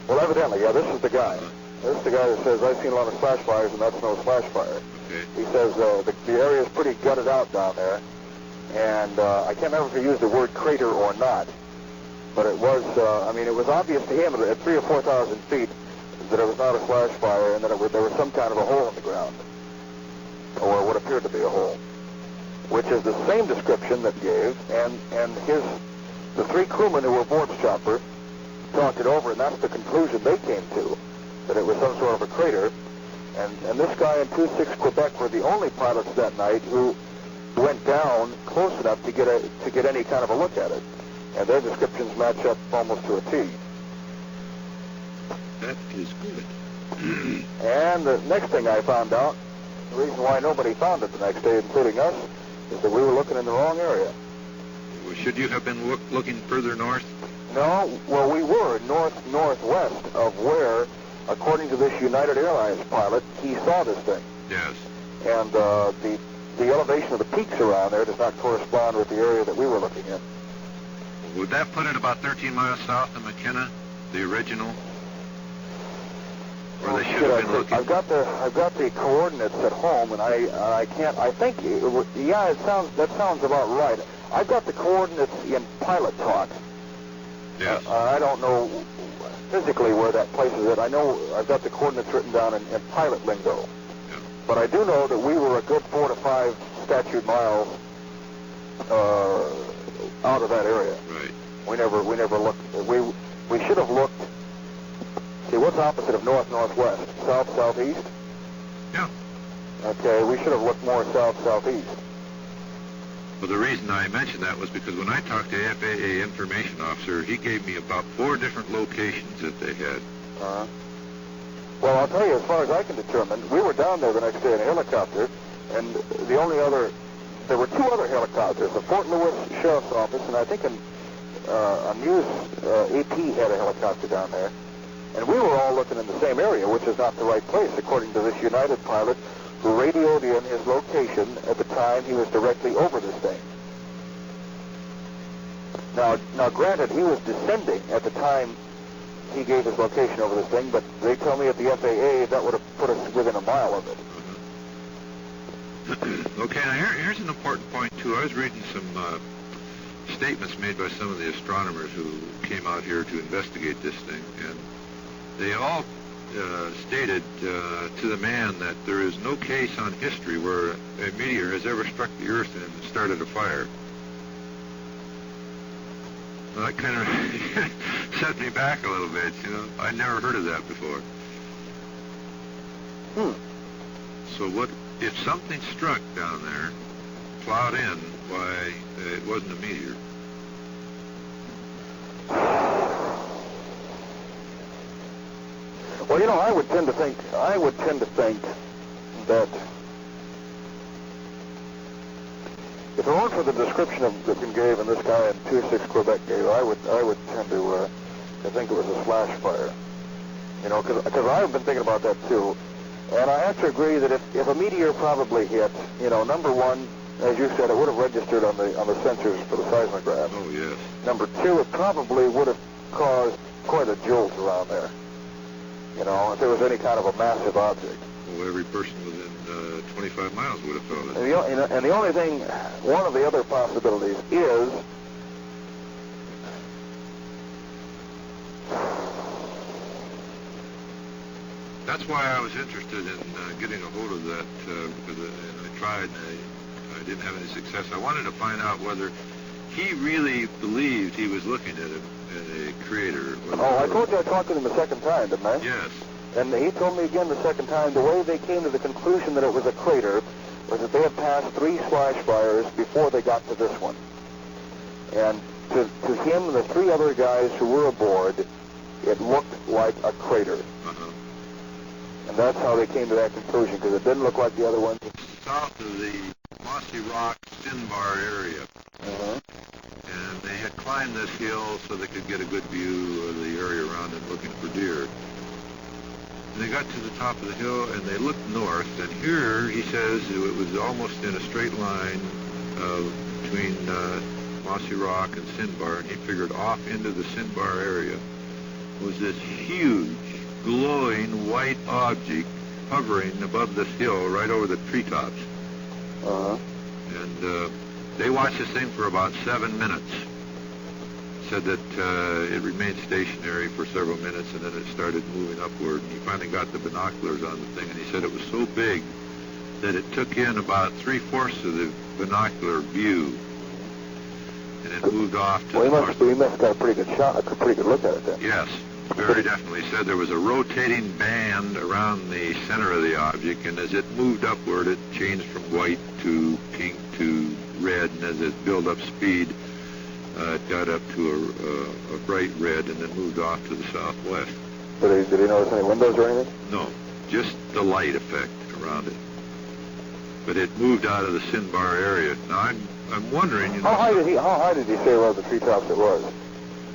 Well, evidently, yeah, this is the guy. This is the guy that says, I've seen a lot of slash fires, and that's no slash fire. Okay. He says, the area is pretty gutted out down there, and I can't remember if he used the word crater or not, but it was, it was obvious to him at 3,000 or 4,000 feet that it was not a slash fire, and that there was some kind of a hole in the ground, or what appeared to be a hole, which is the same description that gave, and the three crewmen who were aboard the chopper talked it over, and that's the conclusion they came to, that it was some sort of a crater. And this guy in 26 Quebec were the only pilots that night who went down close enough to get any kind of a look at it, and their descriptions match up almost to a T. That is good. And the next thing I found out, the reason why nobody found it the next day, including us, is that we were looking in the wrong area. Well, should you have been looking further north? No, well, we were northwest of where, according to this United Airlines pilot, he saw this thing. Yes. And the elevation of the peaks around there does not correspond with the area that we were looking at. Would that put it about 13 miles south of McKenna, the original? Or they should have been looking? I've got the coordinates at home, and I can't. I think that sounds about right. I've got the coordinates in pilot talk. Yes. I don't know physically where that place is at. I know I've got the coordinates written down in pilot lingo. Yeah. But I do know that we were a good 4 to 5 statute miles out of that area. Right. We never looked. We should have looked. See, what's opposite of north-northwest? South-southeast? Yeah. Okay, we should have looked more south-southeast. Well, the reason I mentioned that was because when I talked to the FAA information officer, he gave me about 4 different locations that they had. Well, I'll tell you, as far as I can determine, we were down there the next day in a helicopter, and there were 2 other helicopters, the Fort Lewis Sheriff's Office, and I think a news AP had a helicopter down there. And we were all looking in the same area, which is not the right place, according to this United pilot who radioed in his location at the time he was directly over this thing. Now, granted, he was descending at the time he gave his location over this thing, but they tell me at the FAA that would have put us within a mile of it. Okay, now here's an important point, too. I was reading some statements made by some of the astronomers who came out here to investigate this thing, and they all stated to the man that there is no case on history where a meteor has ever struck the Earth and started a fire. Well, that kind of set me back a little bit, I'd never heard of that before. So what if something struck down there, plowed in, why, it wasn't a meteor? Well, you know, I would tend to think that if it weren't for the description that you gave and this guy in 26 Quebec gave, I would tend to think it was a slash fire. You know, because I've been thinking about that too, and I have to agree that if a meteor probably hit, you know, number one, as you said, it would have registered on the sensors for the seismograph. Oh yes. Number two, it probably would have caused quite a jolt around there. You know, if there was any kind of a massive object. Well, every person within 25 miles would have felt it. And the only thing, one of the other possibilities is that's why I was interested in getting a hold of that, because I tried and I didn't have any success. I wanted to find out whether he really believed he was looking at a crater. Oh, I told you I talked to him the second time, didn't I? Yes. And he told me again the second time, the way they came to the conclusion that it was a crater was that they had passed 3 slash fires before they got to this one. And to him and the 3 other guys who were aboard, it looked like a crater. Uh-huh. And that's how they came to that conclusion, because it didn't look like the other ones. South of the Mossy Rock Sinbar area. Uh-huh. And they had climbed this hill so they could get a good view of the area around it looking for deer. And they got to the top of the hill and they looked north, and here he says it was almost in a straight line between Mossy Rock and Sinbar, and he figured off into the Sinbar area was this huge, glowing white object hovering above this hill right over the treetops. Uh-huh. And they watched this thing for about 7 minutes. Said that it remained stationary for several minutes and then it started moving upward. And he finally got the binoculars on the thing, and he said it was so big that it took in about 3/4 of the binocular view. And it moved off to he must have got a pretty good shot, a pretty good look at it then. Yes, very definitely. He said there was a rotating band around the center of the object, and as it moved upward, it changed from white to pink to red, and as it built up speed, it got up to a bright red and then moved off to the southwest. Did he notice any windows or anything? No, just the light effect around it. But it moved out of the Sinbar area. Now I'm wondering, you know, how high did he say above the treetops it was?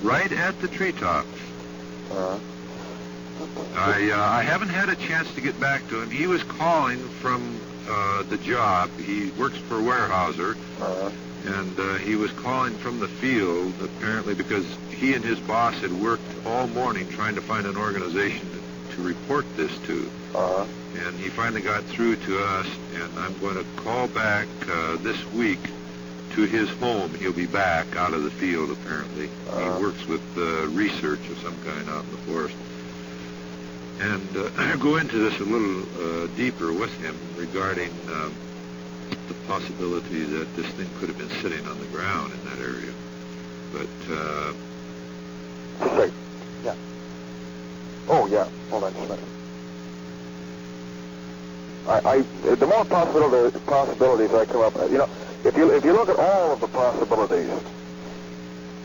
Right at the treetops. Uh-huh. I haven't had a chance to get back to him. He was calling from the job. He works for Weyerhaeuser. Uh-huh. And he was calling from the field, apparently because he and his boss had worked all morning trying to find an organization to report this to. Uh-huh. And he finally got through to us, and I'm going to call back this week to his home. He'll be back out of the field, apparently. Uh-huh. He works with research of some kind out in the forest. And go into this a little deeper with him regarding the possibility that this thing could have been sitting on the ground in that area. But, Just a second. Yeah. Oh, yeah. Hold on just a minute. The more possibilities I come up with, you know, if you look at all of the possibilities,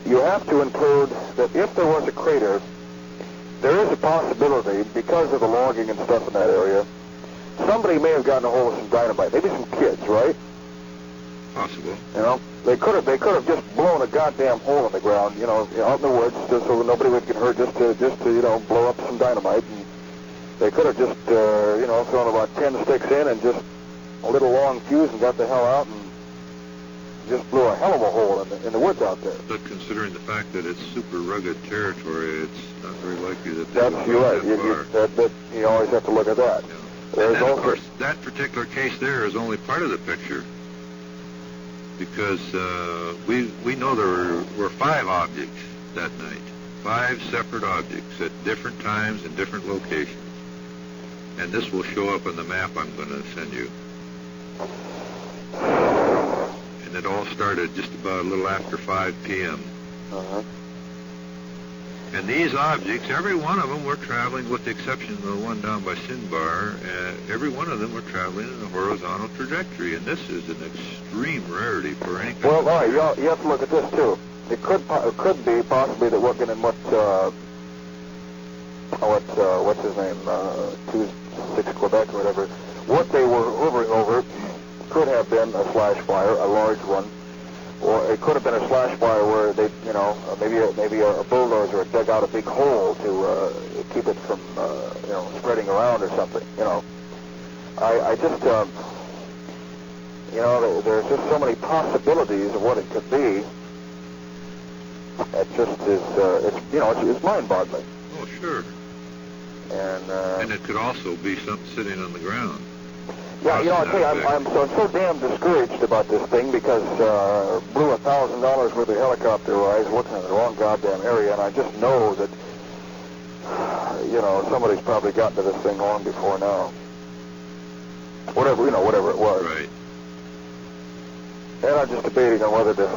you have to include that if there was a crater, there is a possibility, because of the logging and stuff in that area, somebody may have gotten a hold of some dynamite. Maybe some kids, right? Possible. You know, they could have just blown a goddamn hole in the ground, you know, out in the woods, just so nobody would get hurt, just to you know, blow up some dynamite. And they could have just you know, thrown about 10 sticks in and just a little long fuse and got the hell out and just blew a hell of a hole in the woods out there. But considering the fact that it's super rugged territory, it's not very likely that they would You're go right. that far. You always have to look at that. Yeah. And then, of course, that particular case there is only part of the picture, because we know there were 5 objects that night, 5 separate objects at different times and different locations. And this will show up on the map I'm going to send you. And it all started just about a little after 5 p.m. Uh-huh. And these objects, every one of them were traveling, with the exception of the one down by Sinbar, every one of them were traveling in a horizontal trajectory, and this is an extreme rarity for any kind Well, of... all right, you have to look at this, too. It could be possibly that working in what what's his name, 26 Quebec or whatever, what they were hovering over could have been a slash fire, a large one, or it could have been a slash fire where they, maybe a bulldozer had dug out a big hole to keep it from, spreading around or something. I just, there's just so many possibilities of what it could be. It just is, it's mind-boggling. Oh, sure. And it could also be something sitting on the ground. Yeah, I tell you, I'm so damn discouraged about this thing because blew $1,000 worth of helicopter rides looking in the wrong goddamn area, and I just know that, somebody's probably gotten to this thing long before now. Whatever it was. Right. And I'm just debating on whether to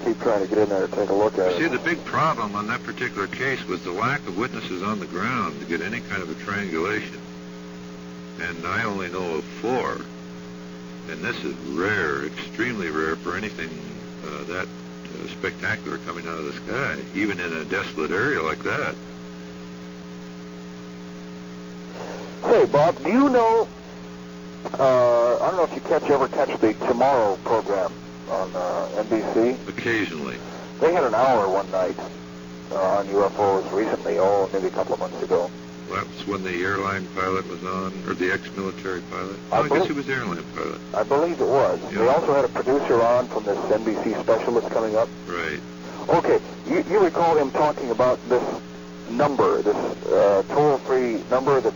keep trying to get in there and take a look at it. See, the big problem on that particular case was the lack of witnesses on the ground to get any kind of a triangulation. And I only know of 4. And this is rare, extremely rare for anything that spectacular coming out of the sky, even in a desolate area like that. Hey, Bob, do you know, I don't know if you ever catch the Tomorrow program on NBC? Occasionally. They had an hour one night on UFOs recently, maybe a couple of months ago. Well, that's when the airline pilot was on, or the ex-military pilot. I guess he was the airline pilot. I believe it was. Yeah. They also had a producer on from this NBC special that's coming up. Right. Okay, you recall him talking about this number, this toll-free number that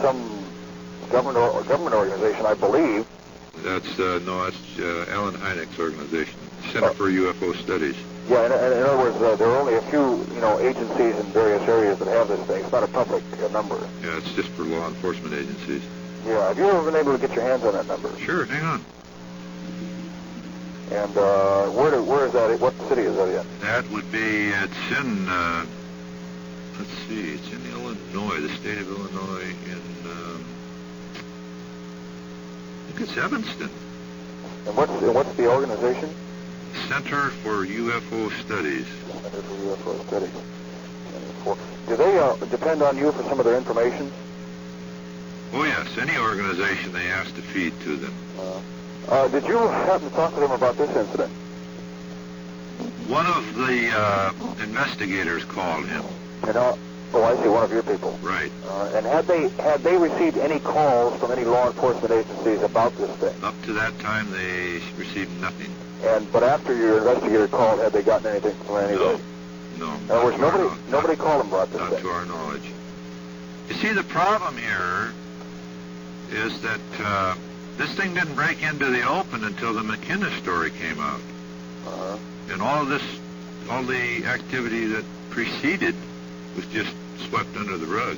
some government organization, I believe. That's Alan Hynek's organization, Center for UFO Studies. Yeah, in other words, there are only a few, agencies in various areas that have this thing. It's not a public number. Yeah, it's just for law enforcement agencies. Yeah, have you ever been able to get your hands on that number? Sure, hang on. And where is that? What city is that in? That would be, it's in, let's see, it's in Illinois, the state of Illinois, in, I think it's Evanston. And what's the organization? Center for UFO Studies. Center for UFO Studies. Do they depend on you for some of their information? Oh, yes. Any organization they ask to feed to them. Did you happen to talk to them about this incident? One of the investigators called him. I see, one of your people. Right. And had they received any calls from any law enforcement agencies about this thing? Up to that time, they received nothing. But after your investigator called, had they gotten anything from anybody? No. In other words, nobody called them about this thing? Not to our knowledge. You see, the problem here is that this thing didn't break into the open until the McKenna story came out. And all the activity that preceded was just swept under the rug.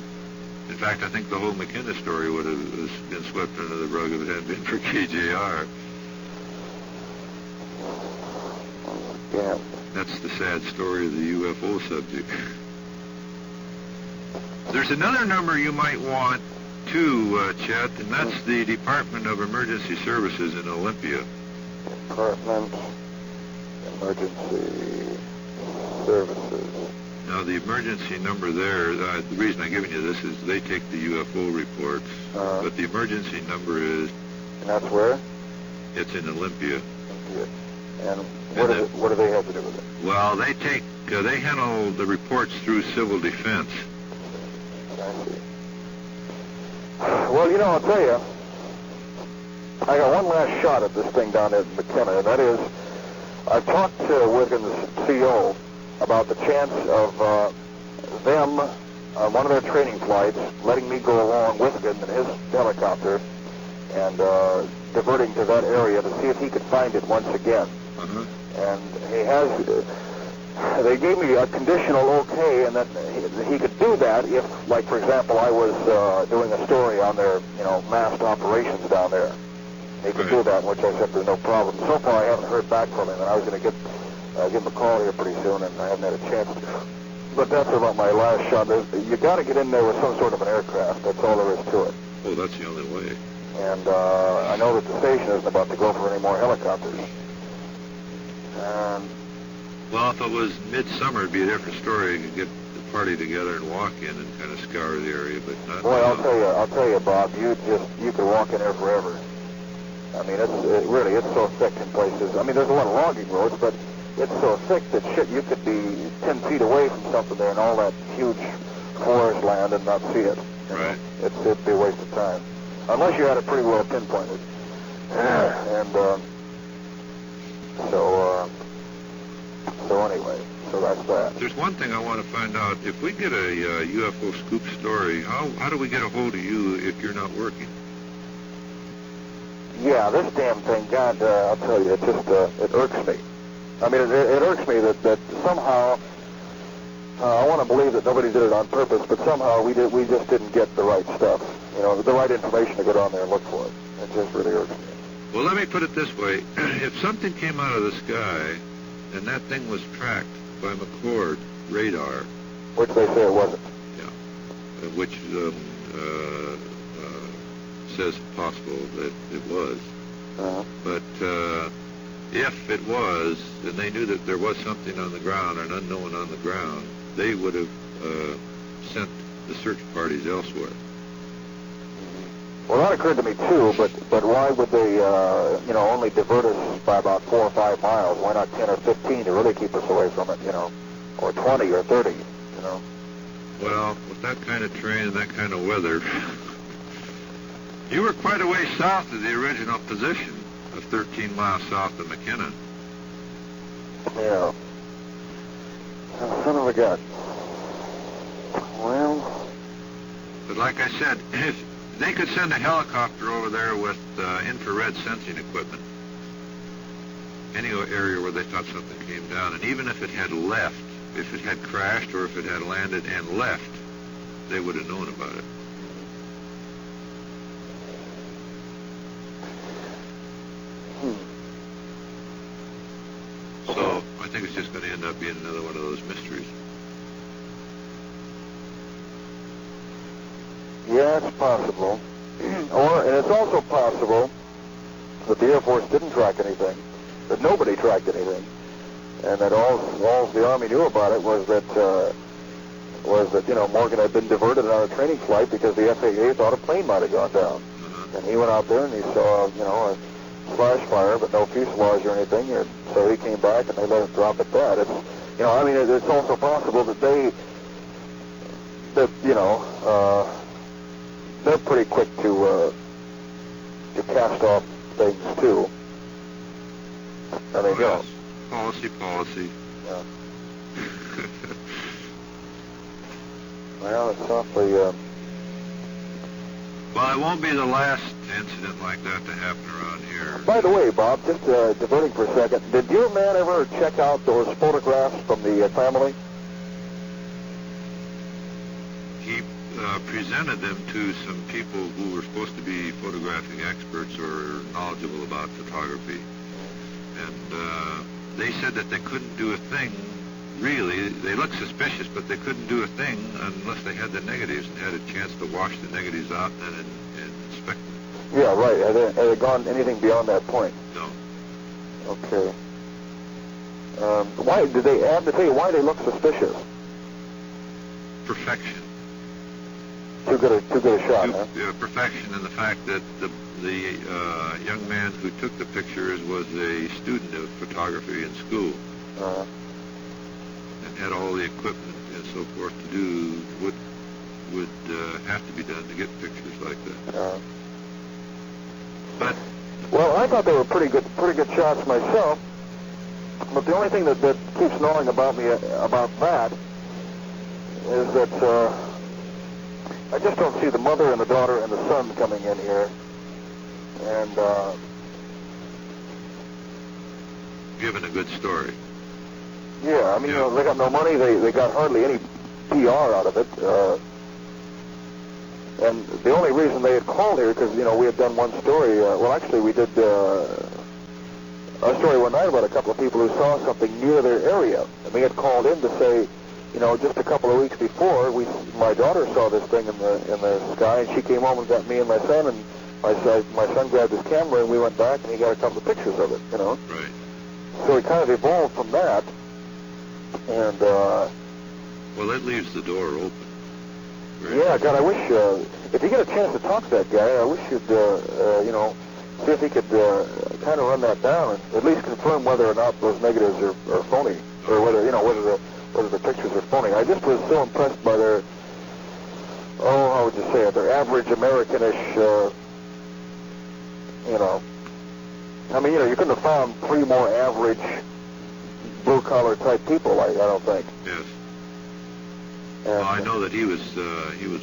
In fact, I think the whole McKenna story would have been swept under the rug if it hadn't been for KJR. Yeah. That's the sad story of the UFO subject. There's another number you might want, too, Chet, and that's the Department of Emergency Services in Olympia. Department Emergency Services. Now, the emergency number there, the reason I'm giving you this is they take the UFO reports, but the emergency number is... And that's where? It's in Olympia. And what do they have to do with it? Well, they handle the reports through civil defense. I see. Well, I'll tell you, I got one last shot at this thing down at McKenna, and that is, I've talked to Wigan's CO about the chance of them, on one of their training flights, letting me go along with Wigan in his helicopter and diverting to that area to see if he could find it once again. And they gave me a conditional okay, and that he could do that if, like, for example, I was doing a story on their, massed operations down there. He could do that, which I said there's no problem. So far, I haven't heard back from him, and I was going to give him a call here pretty soon, and I haven't had a chance to. But that's about my last shot. You got to get in there with some sort of an aircraft. That's all there is to it. Oh, that's the only way. And I know that the station isn't about to go for any more helicopters. Well, if it was midsummer, it'd be a different story. You could get party together and walk in and kind of scour the area, but not. Boy, I'll tell you, Bob, you could walk in there forever. I mean, it's so thick in places. I mean, there's a lot of logging roads, but it's so thick that shit, you could be 10 feet away from something there and all that huge forest land and not see it. Right. It'd be a waste of time, unless you had it pretty well pinpointed. And so anyway, so that's that. There's one thing I want to find out. If we get a UFO scoop story, how do we get a hold of you if you're not working? Yeah, this damn thing, God, I'll tell you, it just, it irks me. I mean, it irks me that somehow, I want to believe that nobody did it on purpose, but somehow we just didn't get the right stuff, you know, the right information to get on there and look for it. It just really irks me. Well, let me put it this way. If something came out of the sky and that thing was tracked by McCord radar... Which they say it wasn't. Yeah. Which says possible that it was. Uh-huh. But if it was, and they knew that there was something on the ground, an unknown on the ground, they would have sent the search parties elsewhere. Well, that occurred to me too, but why would they, only divert us by about 4 or 5 miles? Why not 10 or 15 to really keep us away from it, or 20 or 30, Well, with that kind of terrain and that kind of weather, you were quite a way south of the original position of 13 miles south of McKinnon. Yeah. Oh, son of a gun. Well... But like I said, if they could send a helicopter over there with infrared sensing equipment, any area where they thought something came down, and even if it had left, if it had crashed or if it had landed and left, they would have known about it. So I think it's just going to end up being another one of those mysteries. Yeah, it's possible. And it's also possible that the Air Force didn't track anything, that nobody tracked anything, and that all the Army knew about it was that Morgan had been diverted on a training flight because the FAA thought a plane might have gone down. And he went out there and he saw, a flash fire, but no fuselage or anything, and so he came back and they let him drop at that. It's, it's also possible that they're pretty quick to cast off things too. I mean, yes. Policy. Yeah. Well, it's awfully. Well, it won't be the last incident like that to happen around here. By the way, Bob, just diverting for a second, did your man ever check out those photographs from the family? He presented them to some people who were supposed to be photographing experts or knowledgeable about photography. And they said that they couldn't do a thing, really. They looked suspicious, but they couldn't do a thing unless they had the negatives and had a chance to wash the negatives out and inspect them. Yeah, right. Have they gone anything beyond that point? No. Okay. Why did they have to tell you why they look suspicious? Perfection. Too good a shot, huh? Perfection, and the fact that the young man who took the pictures was a student of photography in school, and had all the equipment and so forth to do what would have to be done to get pictures like that. But well, I thought they were pretty good shots myself. But the only thing that keeps gnawing about me about that is that I just don't see the mother and the daughter and the son coming in here and given a good story. Yeah, I mean, they got no money. They got hardly any PR out of it. And the only reason they had called here, because, we had done one story. Well, actually, we did a story one night about a couple of people who saw something near their area. And they had called in to say, just a couple of weeks before, my daughter saw this thing in the sky, and she came home and got me and my son, and my son grabbed his camera, and we went back, and he got a couple of pictures of it, Right. So it kind of evolved from that, and Well, that leaves the door open. Right? Yeah, God, I wish, if you get a chance to talk to that guy, I wish you'd, see if he could kind of run that down and at least confirm whether or not those negatives are phony, or whether, whether the pictures are phony. I just was so impressed by their, how would you say it, their average Americanish, I mean, you couldn't have found 3 more average blue-collar type people, I don't think. Yes. And, I know that he was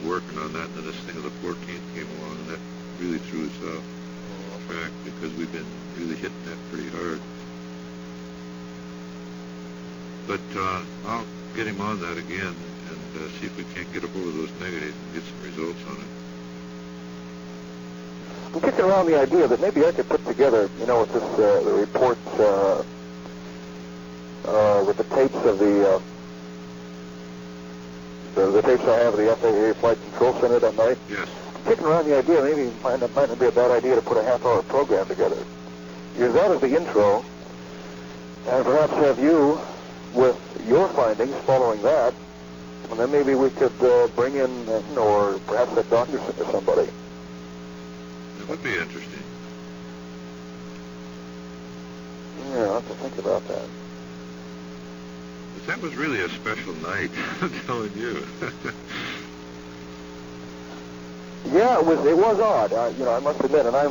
working on that, and then this thing of the 14th came along, and that really threw us off track, because we've been really hitting that pretty hard. But I'll get him on that again and see if we can't get up over those negatives and get some results on it. I'm kicking around the idea that maybe I could put together, with this, the reports, with the tapes of the tapes I have of the FAA Flight Control Center that night. Yes. I'm kicking around the idea, maybe it might not be a bad idea to put a half-hour program together. Use that as the intro, and perhaps have you with your findings following that, and then maybe we could bring in, or perhaps a doctor or somebody. That would be interesting. Yeah, I'll have to think about that. But that was really a special night, I'm telling you. Yeah, it was odd. I must admit, and I,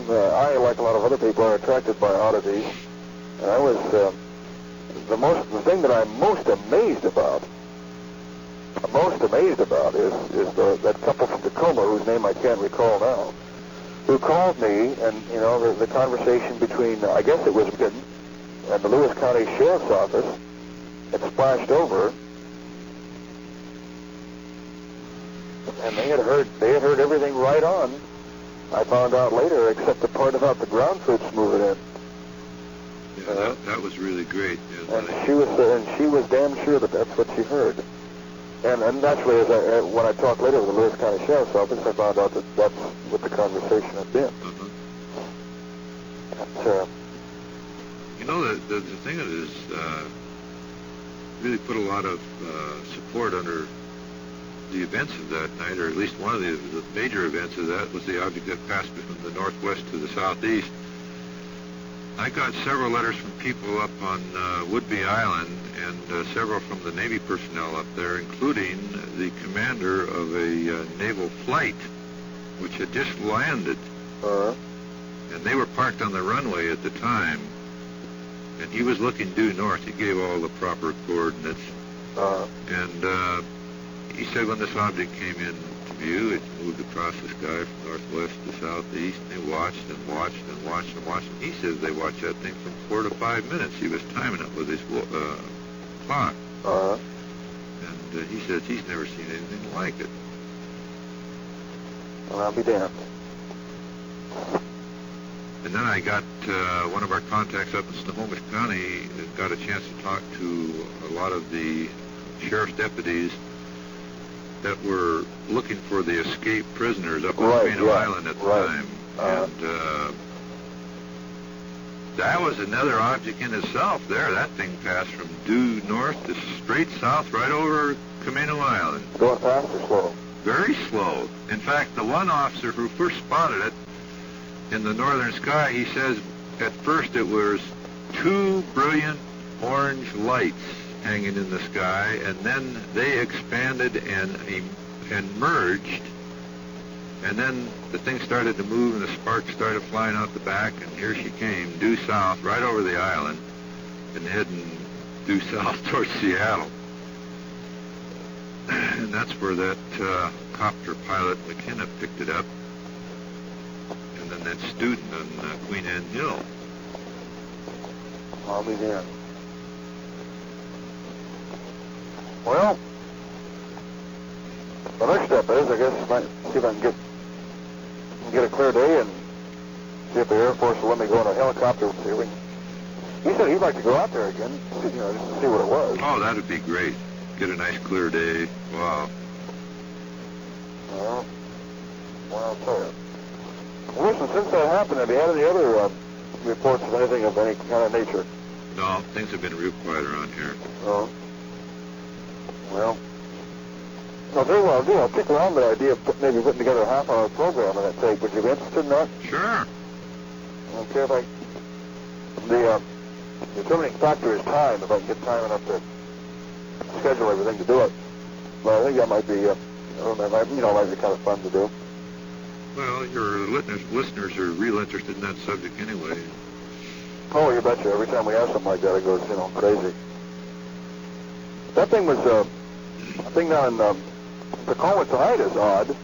like a lot of other people, are attracted by oddities. And I was the thing that I'm most amazed about is that couple from Tacoma, whose name I can't recall now, who called me, and the conversation between, I guess it was Michigan and the Lewis County Sheriff's Office had splashed over, and they had heard everything right on. I found out later, except the part about the ground troops moving in. Yeah, that was really great. And she was damn sure that that's what she heard. And naturally, when I talked later with the Lewis County Sheriff's Office, I found out that that's what the conversation had been. The thing is, really put a lot of support under the events of that night, or at least one of the major events of that was the object that passed from the northwest to the southeast. I got several letters from people up on Whidbey Island, and several from the Navy personnel up there, including the commander of a naval flight, which had just landed. And they were parked on the runway at the time. And he was looking due north. He gave all the proper coordinates. And he said when this object came into view, it moved across the sky from northwest to southeast. And they watched and watched and watched and watched. And he says they watched that thing from 4 to 5 minutes. He was timing it with his clock. And he says he's never seen anything like it. Well, I'll be damned. And then I got one of our contacts up in Snohomish County, got a chance to talk to a lot of the sheriff's deputies that were looking for the escaped prisoners up on Camino Island at the time. And that was another object in itself there. That thing passed from due north to straight south right over Camino Island. Going fast or slow? Very slow. In fact, the one officer who first spotted it in the northern sky, he says at first it was 2 brilliant orange lights hanging in the sky, and then they expanded and merged, and then the thing started to move and the sparks started flying out the back, and here she came, due south, right over the island, and heading due south towards Seattle. And that's where that copter pilot McKenna picked it up, and then that student on Queen Anne Hill. I'll be there. Well, the next step is, I guess, see if I can get a clear day and see if the Air Force will let me go in a helicopter. He said he'd like to go out there again, just to see what it was. Oh, that would be great. Get a nice clear day. Wow. Well, I'll tell you. Well, listen, since that happened, have you had any other reports of anything of any kind of nature? No, things have been real quiet around here. Oh. Well, Well, very well, do. I'll kick around the idea of maybe putting together a half-hour program on that tape. Would you be interested in that? Sure. Okay, if I... The determining factor is time, if I can get time enough to schedule everything to do it. Well, I think that might be, might be kind of fun to do. Well, your listeners are real interested in that subject anyway. Oh, you betcha. Every time we have something like that, it goes, crazy. That thing was, I think down in, the call it tonight is odd.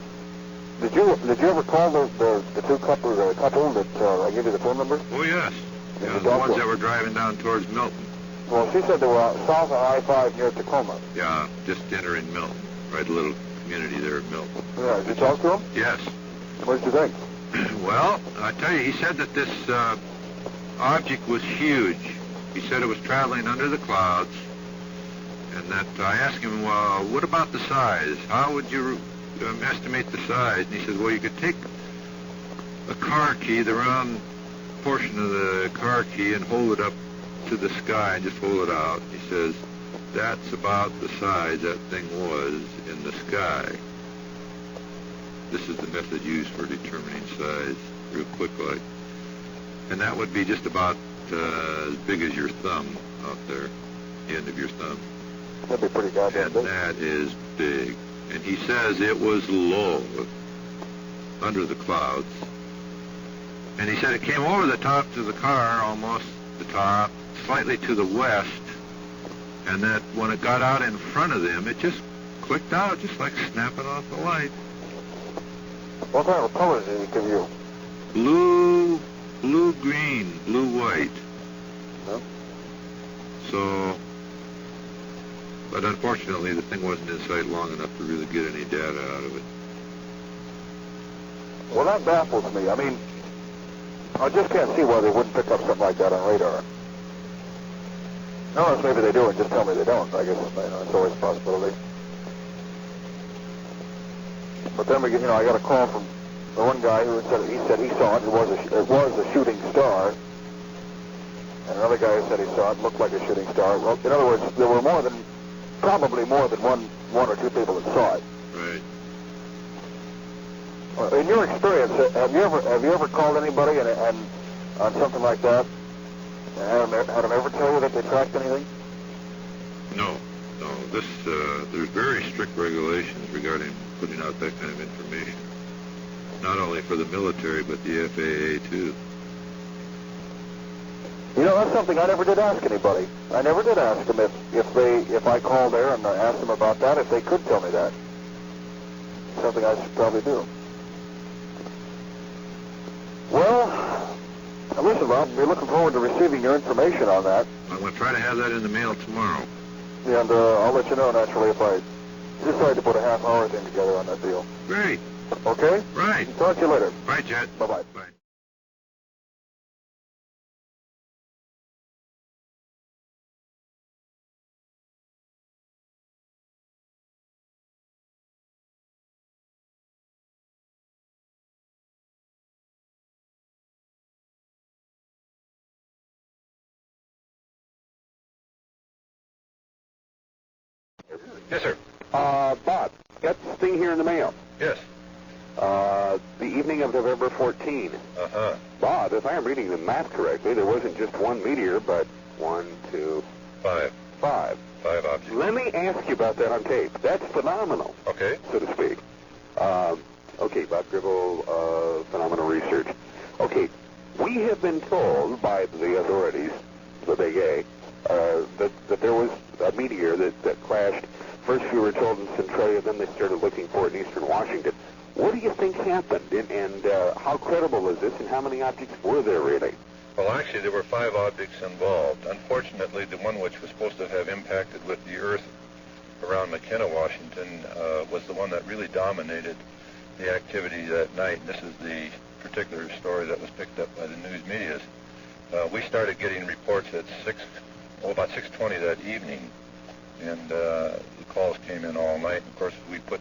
Did you ever call the two couple that I gave you the phone number? Oh, yes. Yeah, the ones that were driving down towards Milton. Well, she said they were out south of I-5 near Tacoma. Yeah, just entering Milton. Right, a little community there at Milton. Yeah, did you talk to him? Yes. What did you think? Well, I tell you, he said that this object was huge. He said it was traveling under the clouds, and that I asked him, well, what about the size? How would you estimate the size? And he said, well, you could take a car key, the round portion of the car key, and hold it up to the sky and just hold it out. He says, that's about the size that thing was in the sky. This is the method used for determining size, real quick like. And that would be just about as big as your thumb out there, the end of your thumb. That'd be pretty goddamn big. And that is big. And he says it was low, under the clouds. And he said it came over the top to the car, almost the top, slightly to the west, and that when it got out in front of them, it just clicked out, just like snapping off the light. What kind of colors did he give you? Blue-green, blue-white. Huh? So, but unfortunately, the thing wasn't in sight long enough to really get any data out of it. Well, that baffles me. I mean, I just can't see why they wouldn't pick up something like that on radar. Unless maybe they do and just tell me they don't. I guess it's always a possibility. But then I got a call from the one guy who said he saw it. It was a shooting star. And another guy who said he saw it. Looked like a shooting star. Well, in other words, there were probably more than one or two people that saw it. Right. In your experience, have you ever called anybody and on something like that? Had them ever tell you that they tracked anything? No. There's very strict regulations regarding putting out that kind of information. Not only for the military, but the FAA too. That's something I never did ask anybody. I never did ask them if I called there and asked them about that, if they could tell me that. Something I should probably do. Well, listen, Bob, we're looking forward to receiving your information on that. I'm going to try to have that in the mail tomorrow. And I'll let you know, naturally, if I decide to put a half-hour thing together on that deal. Great. Okay? Right. Talk to you later. Right, Chet. Bye-bye. Bye. Yes, sir. Bob, got this thing here in the mail. Yes. The evening of November 14. Uh-huh. Bob, if I am reading the map correctly, there wasn't just one meteor, but 1, 2, 5. 5. 5 objects. Let me ask you about that on tape. That's phenomenal, Okay. so to speak. Okay, Bob Gribble, Phenomenal Research. Okay, we have been told by the authorities, the Big A, that there was a meteor that crashed. First we were told in Centralia, then they started looking for it in eastern Washington. What do you think happened, and how credible is this, and how many objects were there really? Well, actually, there were 5 objects involved. Unfortunately, the one which was supposed to have impacted with the Earth around McKenna, Washington, was the one that really dominated the activity that night. And this is the particular story that was picked up by the news media. We started getting reports at about 6:20 that evening, and the calls came in all night. Of course, we put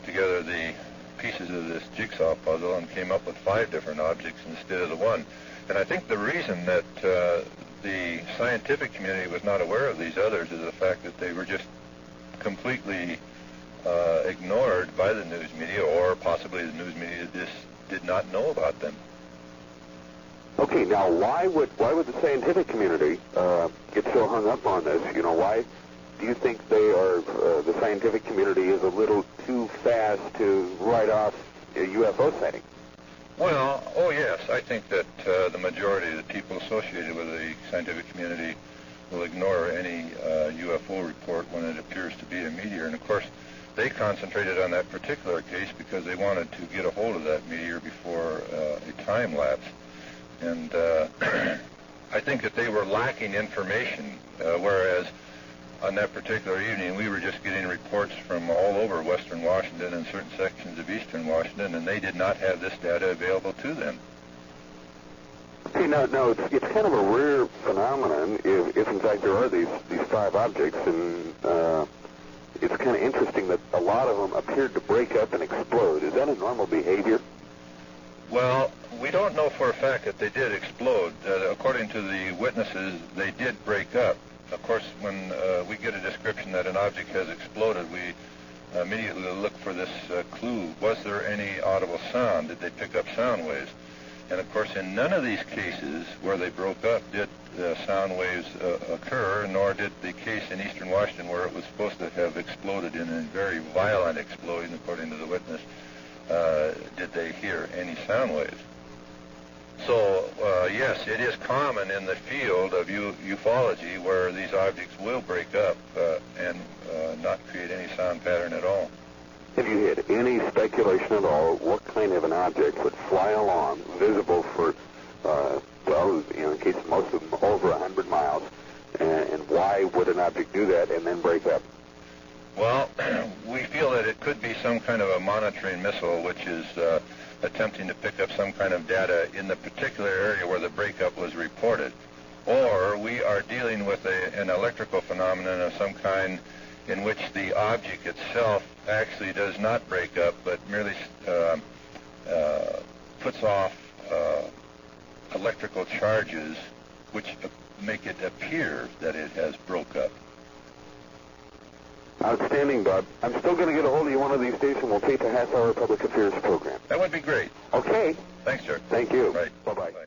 together the pieces of this jigsaw puzzle and came up with 5 different objects instead of the one. And I think the reason that the scientific community was not aware of these others is the fact that they were just completely ignored by the news media, or possibly the news media just did not know about them. Okay, now why would the scientific community get so hung up on this? You know, why do you think the scientific community is a little too fast to write off a UFO sighting? Well, oh yes, I think that the majority of the people associated with the scientific community will ignore any UFO report when it appears to be a meteor. And of course, they concentrated on that particular case because they wanted to get a hold of that meteor before a time lapse. And I think that they were lacking information, whereas on that particular evening we were just getting reports from all over western Washington and certain sections of eastern Washington, and they did not have this data available to them. Okay, now it's kind of a rare phenomenon if in fact there are these 5 objects, and it's kind of interesting that a lot of them appeared to break up and explode. Is that a normal behavior? Well, we don't know for a fact that they did explode. According to the witnesses, they did break up. Of course, when we get a description that an object has exploded, we immediately look for this clue. Was there any audible sound? Did they pick up sound waves? And of course, in none of these cases where they broke up did sound waves occur, nor did the case in eastern Washington where it was supposed to have exploded in a very violent explosion, according to the witness, did they hear any sound waves. So, yes, it is common in the field of ufology where these objects will break up and not create any sound pattern at all. Have you had any speculation at all what kind of an object would fly along, visible for, in case most of them over 100 miles, and why would an object do that and then break up? Well, we feel that it could be some kind of a monitoring missile which is attempting to pick up some kind of data in the particular area where the breakup was reported. Or we are dealing with an electrical phenomenon of some kind in which the object itself actually does not break up, but merely puts off electrical charges which make it appear that it has broke up. Outstanding, Bob. I'm still going to get a hold of you one of these days, and we'll tape a half-hour public affairs program. That would be great. Okay. Thanks, sir. Thank you. Right. Bye-bye. Bye.